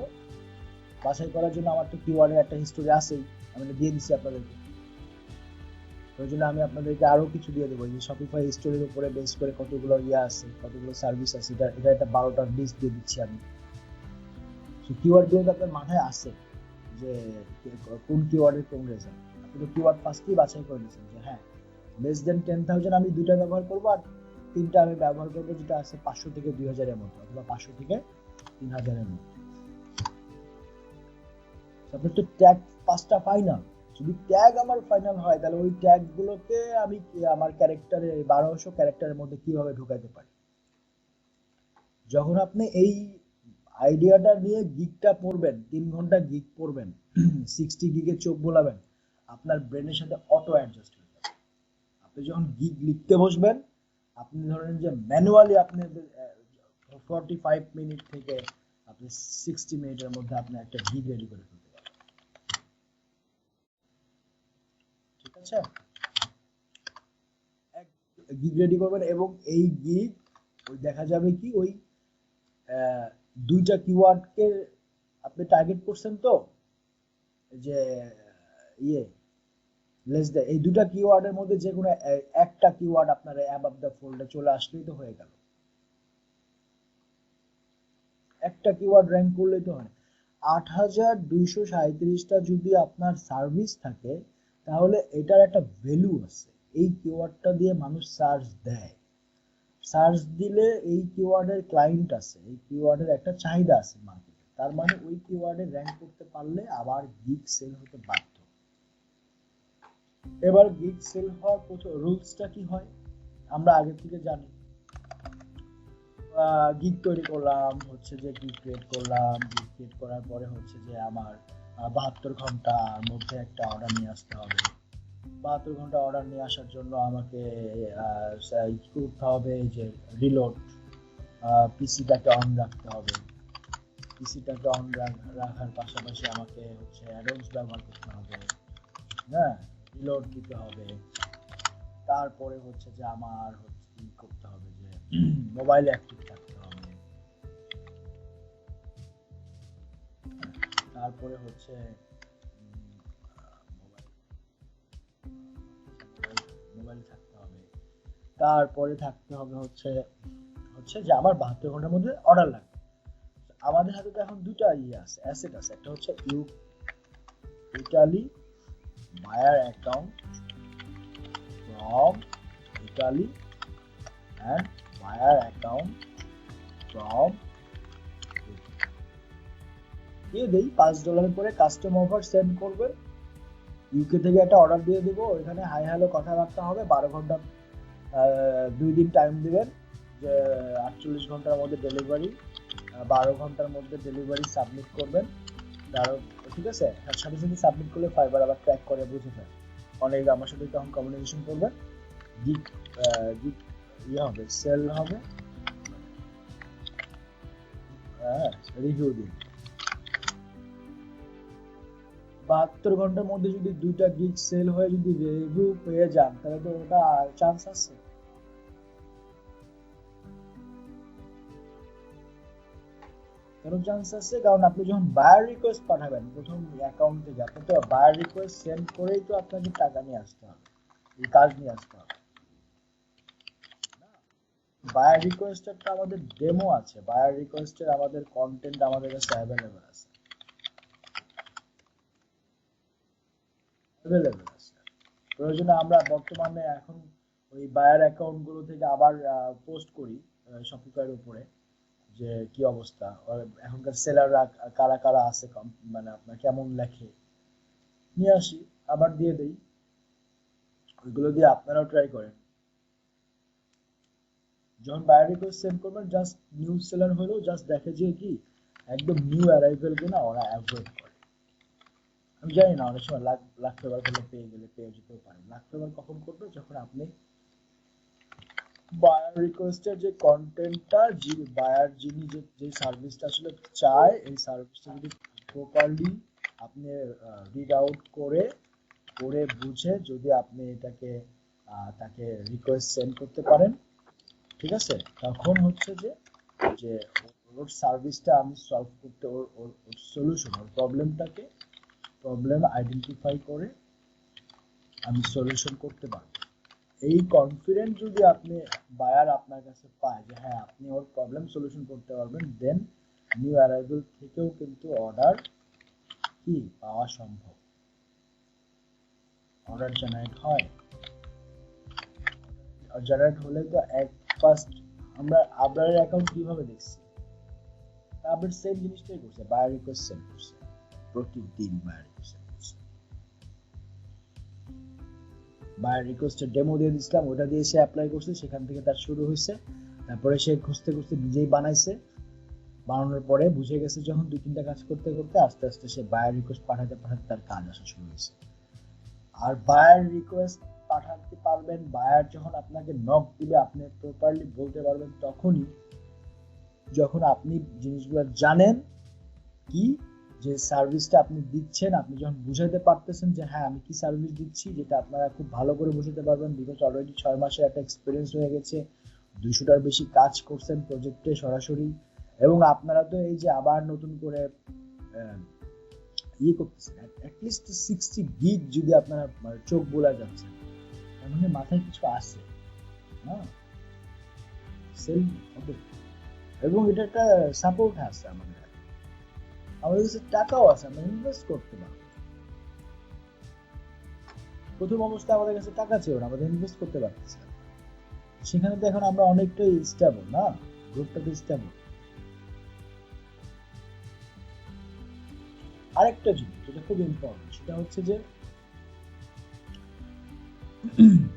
বাছাই করার জন্য আমার তো কিওয়ার্ডের একটা হিস্টোরি আছেই, আমি দিয়ে দিচ্ছি আপনাদেরকে। ওই জন্য আমি আপনাদেরকে আরো কিছু দিয়ে দেবো, যে শপিফাই স্টোরের উপরে বেস করে কতগুলো ইয়ে আছে, কতগুলো সার্ভিস আছে, এটা একটা 12টার লিস্ট দিয়ে দিচ্ছি আমি। কিওয়ার্ড গুলো আপনার মাথায় আছে যে কোন কিওয়ার্ডের কোন রেজাল্ট, আপনি তো কিওয়ার্ড ফার্স্টই বাছাই করে দিচ্ছেন যে হ্যাঁ লেস দেন 10,000 আমি দুইটা ব্যবহার করবো, আর 3টা আমি ব্যবহার করবো যেটা আছে 500 থেকে 2,000 এর মধ্যে, অথবা 500 থেকে 3,000 এর মধ্যে। আপনার তো ট্যাগ 5টা ফাইনাল, যদি ট্যাগ আমার ফাইনাল হয় তাহলে ওই ট্যাগ গুলোকে আমি আমার ক্যারেক্টারে 1200 ক্যারেক্টারের মধ্যে কিভাবে ঢুকাইতে পারি। যখন আপনি এই আইডিয়াটা নিয়ে গিগটা পড়বেন, 3 ঘন্টা গিগ পড়বেন, 60 গিগে চোখ বোলাবেন, আপনার ব্রেনের সাথে অটো অ্যাডজাস্ট হয়ে যাবে। আপনি যখন গিগ লিখতে বসবেন, আপনি ধরেন যে ম্যানুয়ালি আপনি 45 মিনিট থেকে আপনি 60 মিনিটের মধ্যে আপনি একটা গিগ রেডি করে ফেলতে পারবেন। ঠিক আছে, এক গিগ রেডি করবেন এবং এই গিগ ওই দেখা যাবে কি ওই 2টা কিওয়ার্ডকে আপনি টার্গেট করছেন তো, যে ইয়ে লেস দ্য, এই 2টা কিওয়ার্ডের মধ্যে যে কোনো একটা কিওয়ার্ড আপনার অ্যাবাভ দ্য ফোল্ডে চলে আসলেই তো হয়ে গেল। একটা কিওয়ার্ড র্যাঙ্ক করলেই তো হয়। 8237টা যদি আপনার সার্ভিস থাকে তাহলে এটার একটা ভ্যালু আছে। এই কিওয়ার্ডটা দিয়ে মানুষ সার্চ দেয়, সার্চ দিলে এই কিওয়ার্ডের ক্লায়েন্ট আছে, এই কিওয়ার্ডের একটা চাহিদা আছে মার্কেটে, তার মানে ওই কিওয়ার্ডে র্যাঙ্ক করতে পারলে আবার গিগ সেল হতে বাধ্য। এবার গিগ সেল হওয়ার রুলসটা কি হয় আমরা আগে থেকে জানি। গিগ তৈরি করলাম, হচ্ছে যে গিগ ক্রিয়েট করলাম, গিগ ক্রিয়েট করার পরে হচ্ছে যে আমার 72 ঘন্টার মধ্যে একটা অর্ডার নিয়ে আসতে হবে। 72 ঘন্টা অর্ডার নিয়ে আসার জন্য আমাকে কি করতে হবে, যে রিলোড, পিসিটাকে অন রাখতে হবে। পিসিটাকে অন রাখার পাশাপাশি আমাকে হচ্ছে অ্যাডন্স ব্যবহার করতে হবে, হ্যাঁ, রিলোড দিতে হবে। তারপরে হচ্ছে যে আমার হচ্ছে কি করতে হবে, যে মোবাইল অ্যাক্টিভ থাকতে হবে। তারপরে হচ্ছে মোবাইল থাকতে হবে। তারপরে থাকতে হবে হচ্ছে হচ্ছে যে আমার 72 ঘন্টার মধ্যে অর্ডার লাগবে। আমাদের হাতে তো এখন দুটো আছে, অ্যাসেট আছে। একটা হচ্ছে Italy buyer account from Italy and buyer account from দিয়ে দেই $5 করে কাস্টম অফার সেন্ড করবে। ইউকে থেকে একটা অর্ডার দিয়ে দেবো, ওইখানে হাই হ্যালো কথাবার্তা হবে। 12 ঘন্টা 2 দিন টাইম দিবেন, যে 48 ঘন্টার মধ্যে ডেলিভারি, 12 ঘন্টার মধ্যে ডেলিভারি সাবমিট করবেন। ঠিক আছে, সাথে সাথে সাবমিট করলে ফাইবার আবার ট্র্যাক করে বুঝে ফেলে। অনেক আমার সাথে তখন কমিউনিকেশন করবে, গিগ গিগ ইয়ে হবে, সেল হবে, রিভিউ দিন। 72 ঘন্টার মধ্যে যদি 2টা গিগ সেল হয়ে যদি রিভিউ পেয়ে যান তাহলে তো ওটা চান্স আছে। কেন চান্স আছে? কারণ আপনি যখন বায়ার রিকোয়েস্ট পাঠাবেন প্রথম অ্যাকাউন্ট থেকে, আপনি তো বায়ার রিকোয়েস্ট সেন্ড করেই তো আপনাকে টাকা নিয়ে আসতে হবে, এই কাজ নিয়ে আসতে হবে। বায়ার রিকোয়েস্টের তো আমাদের ডেমো আছে, বায়ার রিকোয়েস্টের আমাদের কন্টেন্ট আমাদের কাছে অ্যাভেলেবল আছে, প্রয়োজনে আমরা বর্তমানে এখন ওই বায়ার অ্যাকাউন্ট গুলো থেকে আবার পোস্ট করি শপিফাইয়ের উপরে, যে কি অবস্থা এখনকার সেলাররা কারা কারা আছে, মানে আপনার কেমন লেখে, নিয়ে আসি আবার দিয়ে দেই। ওইগুলো দিয়ে আপনারাও ট্রাই করেন। যখন বায়ার রিকোয়েস্ট সেন্ড করবেন, জাস্ট নিউ সেলার হলেও জাস্ট দেখে যে কি একদম নিউ অ্যারাইভেল কিনা, ওরা অ্যাভয়েড করে। আমি জানি না, অনেক সময় লাখ ফেভার করলে পেয়ে যেতেও পারে। লাখ ফেভার কখন করবে? যখন আপনি বায়ার রিকোয়েস্টের যে কন্টেন্টটা, বায়ার যিনি যে সার্ভিসটা আসলে চায়, এই সার্ভিসটা যদি প্রপারলি আপনি রিড আউট করে বুঝে যদি আপনি এটাকে তাকে রিকোয়েস্ট সেন্ড করতে পারেন, ঠিক আছে, তখন হচ্ছে যে যে ওর সার্ভিসটা আমি সলভ করতে, ওর সলিউশন, ওর প্রবলেম আইডেন্টিফাই করে আমি সলিউশন করতে পারবো। এই কনফিডেন্স যদি আপনি বায়ার আপনার কাছে পায় যে হ্যাঁ আপনি ওর প্রবলেম সলিউশন করতে পারবেন, দেন নিউ অ্যারাইভেল থেকেও কিন্তু অর্ডার কি পাওয়া সম্ভব, অর্ডার জেনারেট হয়। জেনারেট হলে তো ফার্স্ট আমরা আপনার অ্যাকাউন্ট কিভাবে দেখছি, আপনি সেম জিনিসটাই করছে, বায়ার রিকোয়েস্ট সেন্ড করছে, প্রতিদিন বায়ার রিকোয়েস্ট সেন্ড করছে। বায়ার রিকোয়েস্টের ডেমো দিয়ে দিছিলাম, ওটা দিয়ে সে অ্যাপ্লাই করছে, সেখান থেকে তার শুরু হয়েছে। তারপরে সে খুঁজতে খুঁজতে নিজেই বানাইছে, বানানোর পরে বুঝে গেছে যখন 2-3টা কাজ করতে করতে আস্তে আস্তে সে বায়ার রিকোয়েস্ট পাঠাতে পাঠাতে তার কাজ আসা শুরু হয়েছে। আর বায়ার রিকোয়েস্ট পাঠাতে পারবেন, বায়ার যখন আপনাকে নক দিবে আপনি প্রপারলি বলতে পারবেন তখনই যখন আপনি জিনিসগুলো জানেন, কি যে সার্ভিসটা আপনি দিচ্ছেন, আপনি যখন বুঝাতে পারতেছেন যে হ্যাঁ আমি কি সার্ভিস দিচ্ছি, যেটা আপনারা খুব ভালো করে বুঝাতে পারবেন, বিকজ অলরেডি 6 মাসের একটা এক্সপিরিয়েন্স হয়ে গেছে, 200টার বেশি কাজ করছেন প্রজেক্টে সরাসরি, এবং আপনারা তো এই যে আবার নতুন করে ইয়ে করতেছেন, অ্যাটলিস্ট 60 গিগ যদি আপনারা চোখ বোলা যাচ্ছে, তার মানে মাথায় কিছু আছে, হ্যাঁ সেল হবে, এবং এটা একটা সাপোর্ট আছে আমাদের কাছে টাকাও আছে, আমরা ইনভেস্ট করতে পারবো। প্রথম অবস্থায় আমাদের কাছে টাকা ছিল না, আমাদের ইনভেস্ট করতে পারতেছি না, সেখানে তো এখন আমরা অনেকটাই স্টেবল না, গ্রুপটা তো স্টেবল। আরেকটা জিনিস যেটা খুব ইম্পর্টেন্ট, সেটা হচ্ছে যে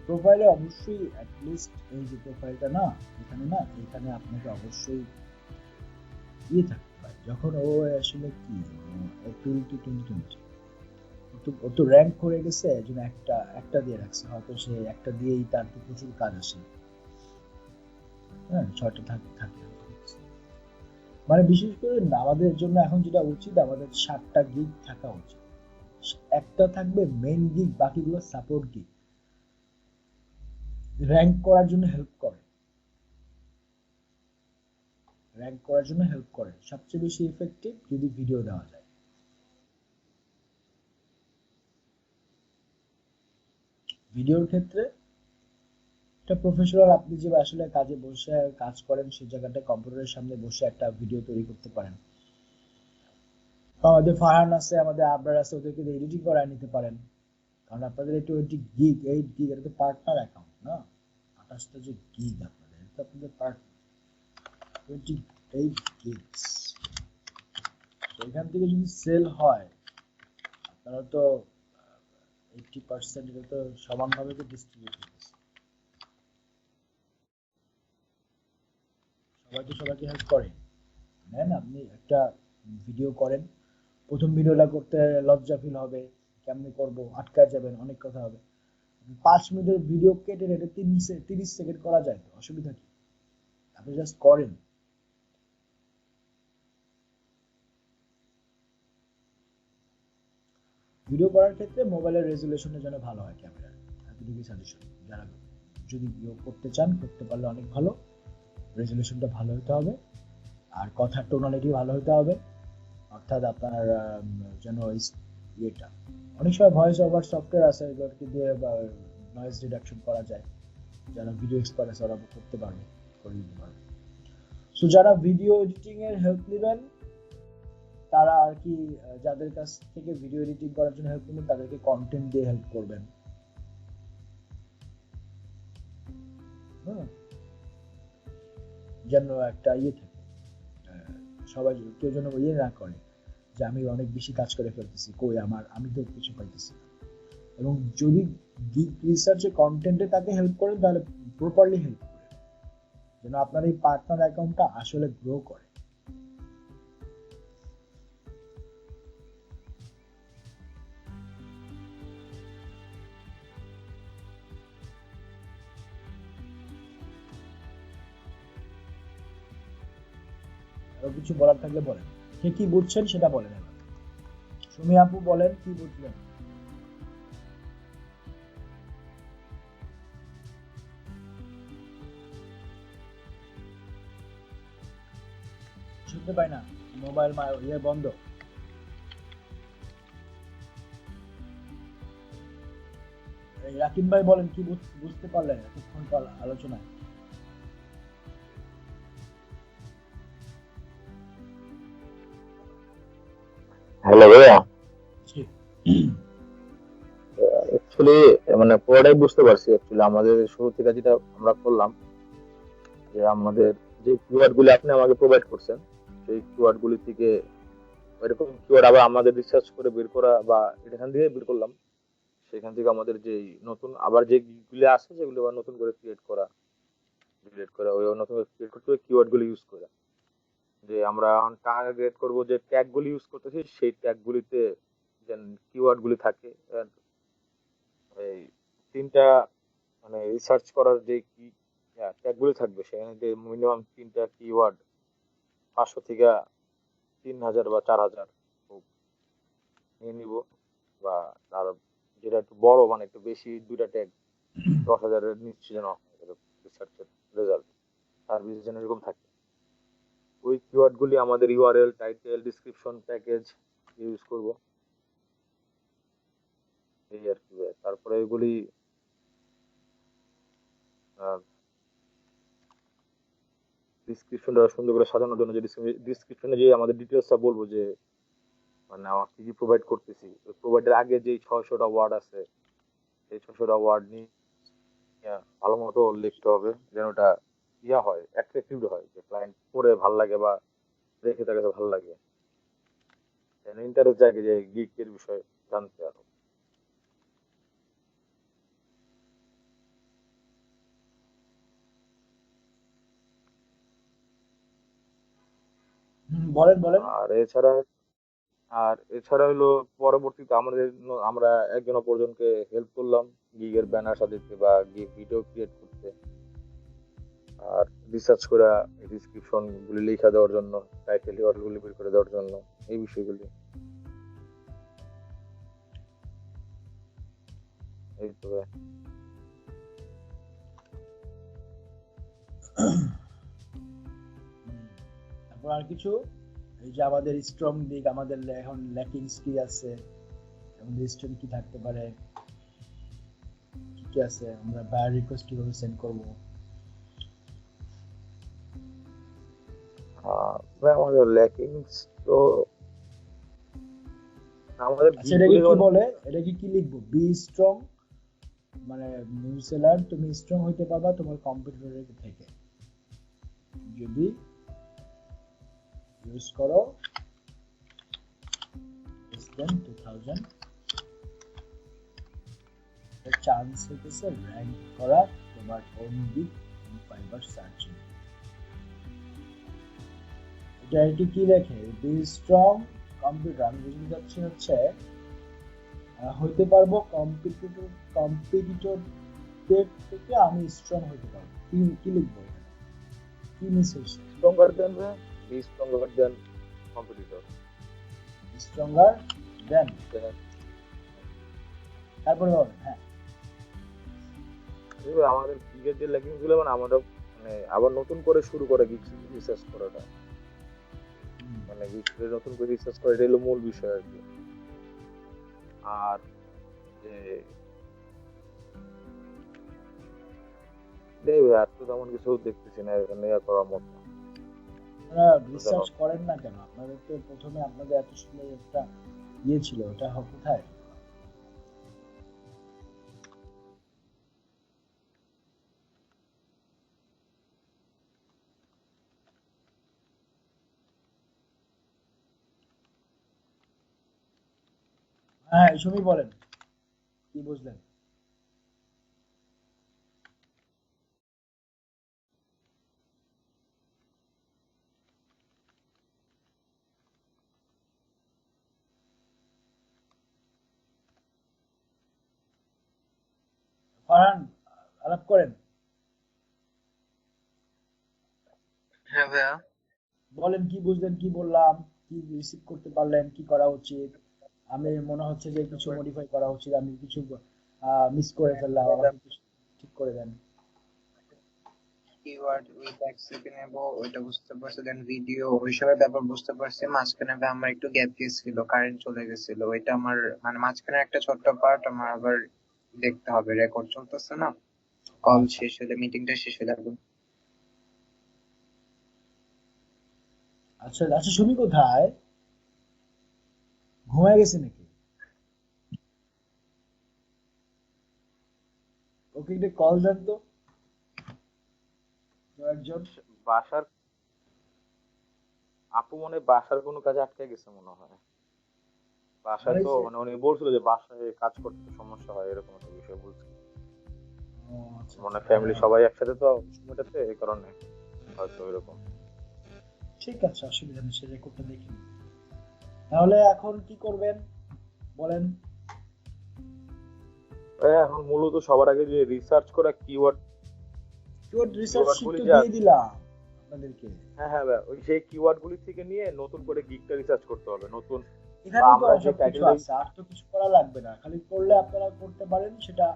প্রোফাইলে অবশ্যই অ্যাটলিস্ট এই যে প্রোফাইলটা না, এখানে আপনাকে অবশ্যই ইয়ে থাকতে হয়, যখন ও আসলে কি এপ্রিল টু 2020 ও তো র্যাঙ্ক করে গেছে, একজন একটা দিয়ে রাখছে, হয়তো সে একটা দিয়েই তার তো প্রচুর কাজ আসে, হ্যাঁ 6টা থাকে, মানে বিশেষ করে আমাদের জন্য এখন যেটা উচিত, আমাদের 7টা গিগ থাকা উচিত, একটা থাকবে মেইন গিগ, বাকিগুলো সাপোর্ট গিগ, র্যাঙ্ক করার জন্য হেল্প করে, সবচেয়ে বেশি ইফেক্টিভ যদি ভিডিও দেওয়া যায়। ভিডিওর ক্ষেত্রে একটা প্রফেশনাল, আপনি যে আসলে কাজে বসে কাজ করেন সেই জায়গাটা কম্পিউটারের সামনে বসে একটা ভিডিও তৈরি করতে পারেন, আমাদের ফারহান আছে, আমাদের আবরার আছে, ওদেরকে এডিটিং করায় নিতে পারেন, কারণ আপনাদের এই 20 গিগ 8 গিগ এটা তো পার্টনার অ্যাকাউন্ট না, 28টা যে গিগ আপনাদের, এটা আপনাদের পার্টনার 28 গিগস, এখান থেকে যদি সেল হয় আপনারা তো 80% এটা তো সমানভাবে তো ডিস্ট্রিবিউট হচ্ছে, সবাই তো সবাইকে হেল্প করে, নেন আপনি একটা ভিডিও করেন, প্রথম ভিডিওটা করতে লজ্জা ফিল হবে, কেমনে করব, আটকায় যাবেন, অনেক কথা হবে, 5 মিনিটের ভিডিও কেটে এটা 30 সেকেন্ড করা যায়, তো অসুবিধা কি, আপনি জাস্ট করেন। ভিডিও করার ক্ষেত্রে মোবাইলের রেজুলেশনের জন্য ভালো হয় ক্যামেরা, এতটুকু সাজেশন, যারা যদি ভিডিও করতে চান করতে পারলে অনেক ভালো, রেজুলেশনটা ভালো হতে হবে, আর কথার টোনালিটি ভালো হতে হবে, অর্থাৎ আপনার যেন ইয়েটা, অনেক সময় ভয়েস ওভার সফটওয়্যার আছে এগুলোকে দিয়ে নয়েজ রিডাকশন করা যায়, যারা ভিডিও এক্সপার্ট আছে ওরা করতে পারবে, করে দিতে পারবে। সো যারা ভিডিও এডিটিং এর হেল্প নেবেন, তারা আর কি যাদের কাছ থেকে ভিডিও এডিটিং করার জন্য হেল্প নেবেন তাদেরকে কন্টেন্ট দিয়ে হেল্প করবেন, যেন একটা ইয়ে থাকে, সবাই কেউ যেন ইয়ে না করে যে আমি অনেক বেশি কাজ করে ফেলতেছি, কই আমি তো কিছু পাইতেছি না, এবং যদি গিগ রিসার্চে কন্টেন্টে তাকে হেল্প করেন তাহলে প্রপারলি হেল্প করে, যেন আপনার এই পার্টনার অ্যাকাউন্টটা আসলে গ্রো করে। আরো কিছু বলার থাকলে বলেন, কে কি বুঝছেন সেটা বলেন, এবার সুমি আপু বলেন কি বুঝলেন। শুনতে পাই না, মোবাইল ইয়ে বন্ধ। রাকিব ভাই বলেন কি বুঝতে পারলেন এতক্ষণ আলোচনায়। হ্যালো ভাইয়া, অ্যাকচুয়ালি মানে পুরোটাই বুঝতে পারছি। অ্যাকচুয়ালি আমাদের শুরু থেকে যেটা আমরা করলাম, যে আমাদের যে কিওয়ার্ড গুলি আপনি আমাকে প্রোভাইড করছেন, সেই কিওয়ার্ড গুলি থেকে এরকম কিওয়ার্ড আবার আমাদের রিসার্চ করে বের করা, বা এখান থেকে বের করলাম, সেখান থেকে আমাদের যে নতুন আবার যেগুলো আছে সেগুলো আবার নতুন করে ক্রিয়েট করা, ডিলিট করা, ওই নতুন করে ক্রিয়েট করতে হবে কিওয়ার্ড গুলো ইউজ করা। যে আমরা এখন টার্গেট করব যে ট্যাগ গুলি ইউজ করতেছি সেই ট্যাগ গুলিতে যেন কিওয়ার্ড গুলি থাকে। আর এই তিনটা মানে রিসার্চ করার যে কি ট্যাগ গুলি থাকবে সেখানে যে মিনিমাম তিনটা কিওয়ার্ড 500 থেকে 3000 বা 4000 নিয়ে নিব, বা আর যেটা একটু বড় মানে একটু বেশি দুইটা ট্যাগ 10,000-এর নিচে যেন রিসার্চের রেজাল্ট সার্ভিস যেন এরকম থাকে। ওই কিওয়ার্ড গুলি আমাদের URL, title, description, package use করব, এই আর কি। তারপরে এগুলি ডিসক্রিপশনটা সুন্দর করে সাজানোর জন্য যে ডিসক্রিপশনে যে আমাদের ডিটেলসটা বলবো যে মানে আমার কি কি প্রোভাইড করতেছি, ওই প্রোভাইডের আগে যে 600টা ওয়ার্ড আছে এই 600টা ওয়ার্ড নিয়ে ভালো মতো লিখতে হবে যেন ওটা হয়, অ্যাট্রাকটিভ হয়, যে ক্লায়েন্ট পড়ে ভালো লাগে বা দেখে তার কাছে ভালো লাগে, যেন ইন্টারেস্ট জাগে যে গিকের বিষয়ে জানতে আরো। বলেন বলেন। আর এছাড়া হলো পরবর্তীতে আমরা একজন অপরজনকে হেল্প করলাম গিগের ব্যানার সাজাতে বা গিগ ভিডিও ক্রিয়েট করতে, আর রিসার্চ করে ডিসক্রিপশন গুলি লেখা দেওয়ার জন্য, টাইটেল ওয়ার্ড গুলি বের করে দেওয়ার জন্য, এই বিষয়গুলি। এই তো ভাই। তারপর আর কিছু, এই যে আমাদের স্ট্রং দিক, আমাদের এখন ল্যাকিংস কি আছে, আমাদের স্ট্রং কি থাকতে পারে, কি কি আছে, আমরা বায়ার রিকোয়েস্ট কিভাবে সেন্ড করব। ভাই আমাদের ল্যাকিংস তো আমাদের আচ্ছা এটাকে গিগগুলি কি বলে, এটাকে কি লিখবো? বি স্ট্রং মানে নিউ সেলার তুমি স্ট্রং হইতে পারবা তোমার কম্পিটিটরের থেকে যদি ইউজ করো less than 2000 চান্স হইতেছে র্যাঙ্ক করা তোমার ওন দিক ফাইবার সার্চিং। এটা এটি কি লেখে? বি স্ট্রং কম্পিউটার, আমি বুঝতে চাচ্ছি হচ্ছে হইতে পারবো কম্পিটিটর থেকে আমি স্ট্রং হইতে পারবো, কি কি লিখবো এখানে? কি মিস হয়েছে? Stronger than be stronger than competitor, stronger than, তারপরে হবে হ্যাঁ। আমাদের গিগের যে ল্যাকিংস গুলো মানে আমরা মানে আবার নতুন করে শুরু করে গিগ রিসার্চ করাটা, মানে গিগের নতুন করে রিসার্চ করা, এটা হলো মূল বিষয় আর কি। আর যে আর তো তেমন কিছু দেখতেছি না এখানে করার মতো। আপনারা রিসার্চ করেন না কেন? আপনাদের তো প্রথমে আপনাদের এত সুন্দর একটা ইয়ে ছিল, ওটা কোথায়? হ্যাঁ এই সময় বলেন কি বুঝলেন। ফারহান আলাপ করেন, হ্যাঁ ভাইয়া, বলেন কি বুঝলেন, কি বললাম, কি রিসিভ করতে পারলেন, কি করা উচিত। আমি মনে হচ্ছে যে কিছু মডিফাই করা উচিত, আমি কিছু মিস করে ফেললাম, আমাকে কিছু ঠিক করে দেন। কিওয়ার্ড উইথ এক্সিপি নেব ওইটা বুঝতে পারছি, দেন ভিডিও ওইসবের ব্যাপার বুঝতে পারছি। মাঝখানে ভাই আমার একটু গ্যাপ গেছিল, কারেন্ট চলে গেছিল, ওইটা আমার মানে মাঝখানে একটা ছোট্ট পার্ট আমার আবার দেখতে হবে, রেকর্ড চলতেছে না, কল আচ্ছা শেষ হলে, মিটিংটা শেষ হলে একদম। আচ্ছা আচ্ছা, সুমি কোথায়? ঘুমায় গেছে নাকি? ওকে একটা কল দেন তো কেউ একজন। বাসার আপু মনে হয় বাসার কোনো কাজে আটকে গেছে মনে হয়। বাসায় তো যে মানে উনি বলছিল যে বাসায় কাজ করতে সমস্যা হয় এরকম একটা বিষয় বলছিল। ও আচ্ছা মানে আচ্ছা, ফ্যামিলি হ্যাঁ সবাই একসাথে তো সময়টাতে এই কারণে হয়তো এরকম। ঠিক আছে, অসুবিধা নেই, সে রেকর্ডটা দেখে নিন। তাহলে এখন কি করবেন বলেন? এখন মূলত সবার আগে যে রিসার্চ করা keyword keyword research keyword sheet গুলি তো যে দিয়ে আছে, দিলাম আপনাদেরকে। হ্যাঁ হ্যাঁ ভাই, ওই সেই কিওয়ার্ড গুলি থেকে নিয়ে নতুন করে গিগটা রিসার্চ করতে হবে নতুন, বা এখানেই তো আমরা যে সব কিছু টাইটেলটা। আছে, আর তো কিছু করা লাগবে না, খালি করলে আপনারা করতে পারেন সেটা।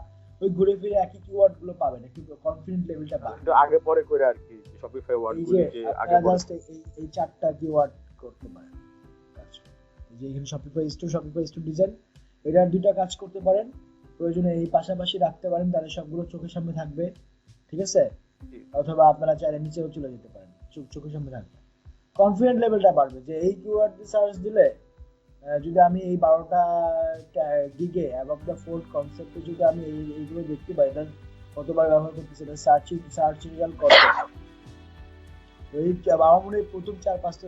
ওই ঘুরে ফিরে একই কিওয়ার্ড গুলো পাবেন, একটু কনফিডেন্ট লেভেলটা বাড়বে। একটু আগে পরে করে আর কি, শপিফাই ওয়ার্ড এই যে গুলি যে আগে আপনারা পরে। জাস্ট এই চারটা কিওয়ার্ড করতে পারেন কাজ। এই যে এখানে শপিফাই স্টোর ডিজাইন, এটার দুইটা কাজ করতে পারেন। প্রয়োজনে এই পাশাপাশি রাখতে পারেন, তাহলে সবগুলো চোখের সামনে থাকবে, ঠিক আছে? অথবা আপনারা চাইলে নিচেও চলে যেতে পারেন, চোখের সামনে থাকবে। কনফিডেন্ট লেভেলটা বাড়বে যে এই কিওয়ার্ড দিয়ে সার্চ দিলে যদি আমি এই 12টা গিগে অ্যাবাভ দ্য ফোল্ড কনসেপ্টে যদি আমি এইগুলো দেখতে পাই, তাহলে কতবার ব্যবহার করতেছি, এটা সার্চ রেজাল্ট কত, এই আমার মনে হয় প্রথম 4-5টা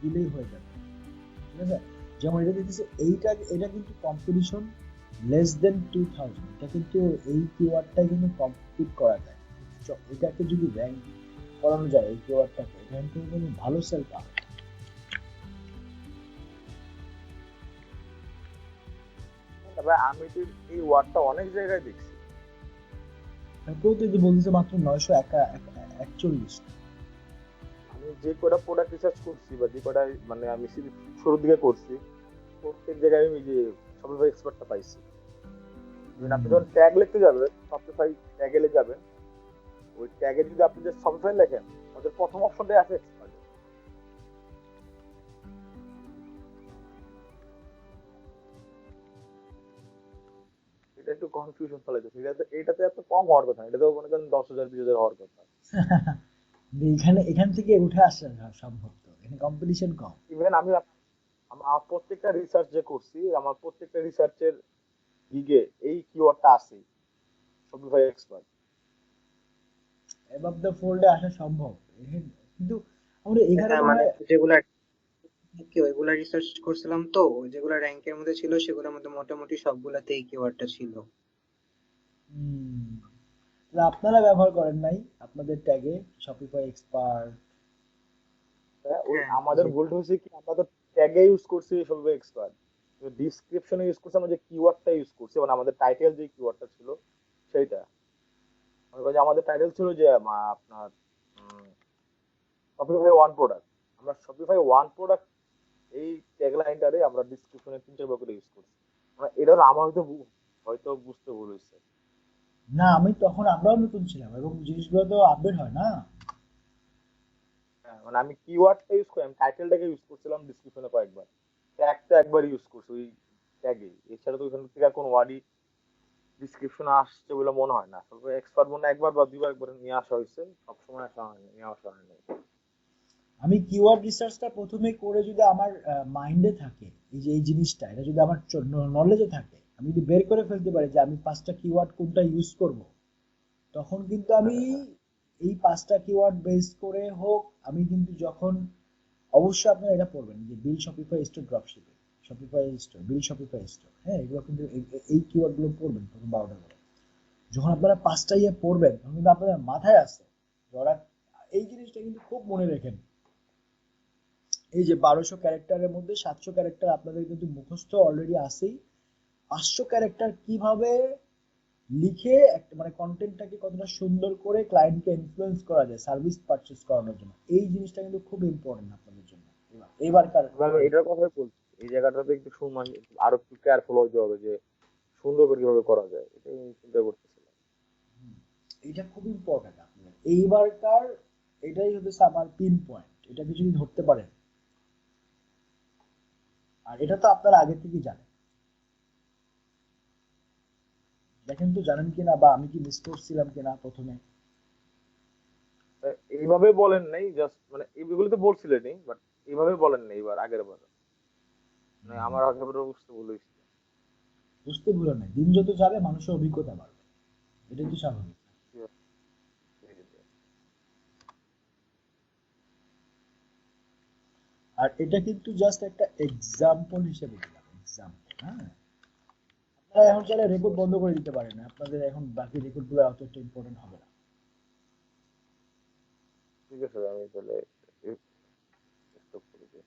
দিলেই হয়ে যাবে, ঠিক আছে? যেমন এটা দেখতেছি, এটা কিন্তু কম্পিটিশন লেস দেন 2000, এটা কিন্তু এই কিওয়ার্ডটা কিন্তু কমপ্লিট করা যায়। এটাকে যদি র্যাঙ্ক করানো যায় এই কিওয়ার্ডটাকে, এখান থেকে কিন্তু ভালো সেল পাবে। তবে আমি তো এই ওয়ার্ডটা অনেক জায়গায় দেখছি। কেউ তো এই যে বলতেছে মাত্র 941। আমি যে কটা প্রোডাক্ট রিসার্চ করছি বা যে কটা মানে আমি শুরুর দিকে করছি, প্রত্যেক জায়গায় আমি যে শপিফাই এক্সপার্টটা পাইছি। Even আপনি যখন ট্যাগ লিখতে যাবেন, শপিফাই ট্যাগে যাবেন, ওই ট্যাগে যদি আপনি যে শপিফাই লেখেন, ওদের প্রথম অপশনটাই আছে এক্সপার্ট। এটা একটু কনফিউশন ফেলে যাচ্ছে, এটাতে এত কম হওয়ার কথা, এটা তো মনে করেন 10,000-20,000 হওয়ার কথা। এখান থেকে উঠে আসা সম্ভব, তো এখানে কম্পিটিশন কম। ইভেন আমি আমার প্রত্যেকটা রিসার্চ যে করছি, আমার প্রত্যেকটা রিসার্চের গিগে এই কিওয়ার্ডটা আছে, শপিফাই এক্সপার্ট। অ্যাবাভ দ্য ফোল্ডে আসা সম্ভব, কিন্তু আমরা এখানে হ্যাঁ মনে মানে হয় যেগুলা কি ওইগুলা রিসার্চ করছিলাম তো, যেগুলা র্যাঙ্কের মধ্যে ছিল সেগুলোর মধ্যে মোটামুটি সবগুলাতে এই কিওয়ার্ডটা ছিল। উম, তাহলে আপনারা ব্যবহার করেন নাই আপনাদের ট্যাগে শপিফাই এক্সপার্ট? ওই হ্যাঁ আমাদের ভুলটা হয়েছে কি, আমরা তো ট্যাগে ইউজ করছি শপিফাই এক্সপার্ট, ডিসক্রিপশনে ইউজ করছি আমরা যে কিওয়ার্ডটা ইউজ করছি, মানে আমাদের টাইটেল যে কিওয়ার্ডটা ছিল সেইটা। মনে করি যে আমাদের টাইটেল ছিল যে আপনার শপিফাই ওয়ান প্রোডাক্ট, আমরা শপিফাই ওয়ান প্রোডাক্ট এই ট্যাগলাইনটারে আমরা ডিসক্রিপশনে 3-4 করে ইউজ করছি। মানে এটা হলো আমার হয়তো হয়তো বুঝতে ভুল হয়েছে। না, আমরাও নতুন ছিলাম এবং জিনিসগুলো তো আপডেট হয় না। হ্যাঁ, মানে আমি কিওয়ার্ডটা ইউজ করি, আমি টাইটেলটাকে ইউজ করছিলাম ডিসক্রিপশনে কয়েকবার, ট্যাগটা একবার ইউজ করছি ওই ট্যাগে, এছাড়া তো ওইখান থেকে আর কোনো ওয়ার্ডই ডিসক্রিপশনে আসছে বলে মনে হয় না। তবে এক্সপার্ট মনে হয় একবার বা দুইবার একবার নিয়ে আসা হয়েছে, সবসময় আসা হয়নি, নিয়ে আসা হয়নি। আমি কিওয়ার্ড রিসার্চটা প্রথমে করে যদি আমার মাইন্ডে থাকে, এই যে এই জিনিসটা, এটা যদি আমার নলেজে থাকে, আমি যদি বের করে ফেলতে পারি যে আমি 5টা কিওয়ার্ড কোনটা ইউজ করব, তখন কিন্তু আমি হ্যাঁ হ্যাঁ এই 5টা কিওয়ার্ড বেস করে হোক, আমি কিন্তু যখন, অবশ্যই আপনারা এটা পড়বেন যে build Shopify store dropshipping, Shopify store, build Shopify store, হ্যাঁ, এগুলো কিন্তু এই কিওয়ার্ড গুলো পড়বেন প্রথম 12টা করে। যখন আপনারা 5টা ইয়ে পড়বেন, তখন কিন্তু আপনাদের মাথায় আসে ওরা। এই জিনিসটা কিন্তু খুব মনে রাখেন, এই যে 1200 ক্যারেক্টারের মধ্যে 700 ক্যারেক্টার আপনাদের কিন্তু মুখস্থ অলরেডি আছেই। 500 ক্যারেক্টার কিভাবে লিখে একটা মানে কন্টেন্টটাকে কতটা সুন্দর করে ক্লায়েন্টকে ইনফ্লুয়েন্স করা যায় সার্ভিস পারচেজ করানোর জন্য, এই জিনিসটা কিন্তু খুব ইম্পর্টেন্ট আপনাদের জন্য এবারকার এবার আমি এটার কথাই বলছি, এই জায়গাটাতে একটু মানে আরো একটু কেয়ারফুল হতে হবে যে সুন্দর করে কিভাবে করা যায়, এটা আমি চিন্তা করতেছিলাম। এটা খুব ইম্পর্টেন্ট আপনাদের এইবারকার। এটাই হচ্ছে আমার পিন পয়েন্ট, এটাকে যদি ধরতে পারেন, আর এটা তো আপনারা আগে থেকেই জানেন, দেখেন তো জানেন কিনা, বা আমি কি মিস করছিলাম কিনা প্রথমে। এইভাবে বলেন নাই, জাস্ট মানে এইগুলো তো বলছিলেনই, বাট এইভাবে বলেন নাই এবার, আগের বার মানে আমার আগের বার বুঝতে ভুল হয়েছিল। বুঝতে ভুলো না, দিন যত যাবে মানুষের অভিজ্ঞতা বাড়বে, এটাই তো স্বাভাবিক। আর এটা কিন্তু জাস্ট একটা এক্সাম্পল হিসেবে দিলাম, এক্সাম্পল। হ্যাঁ, আপনারা এখন চাইলে রেকর্ড বন্ধ করে দিতে পারেন, আপনাদের এখন বাকি রেকর্ডগুলো অত একটা ইম্পর্টেন্ট হবে না। ঠিক আছে, আমি তাহলে স্টপ করে দিই।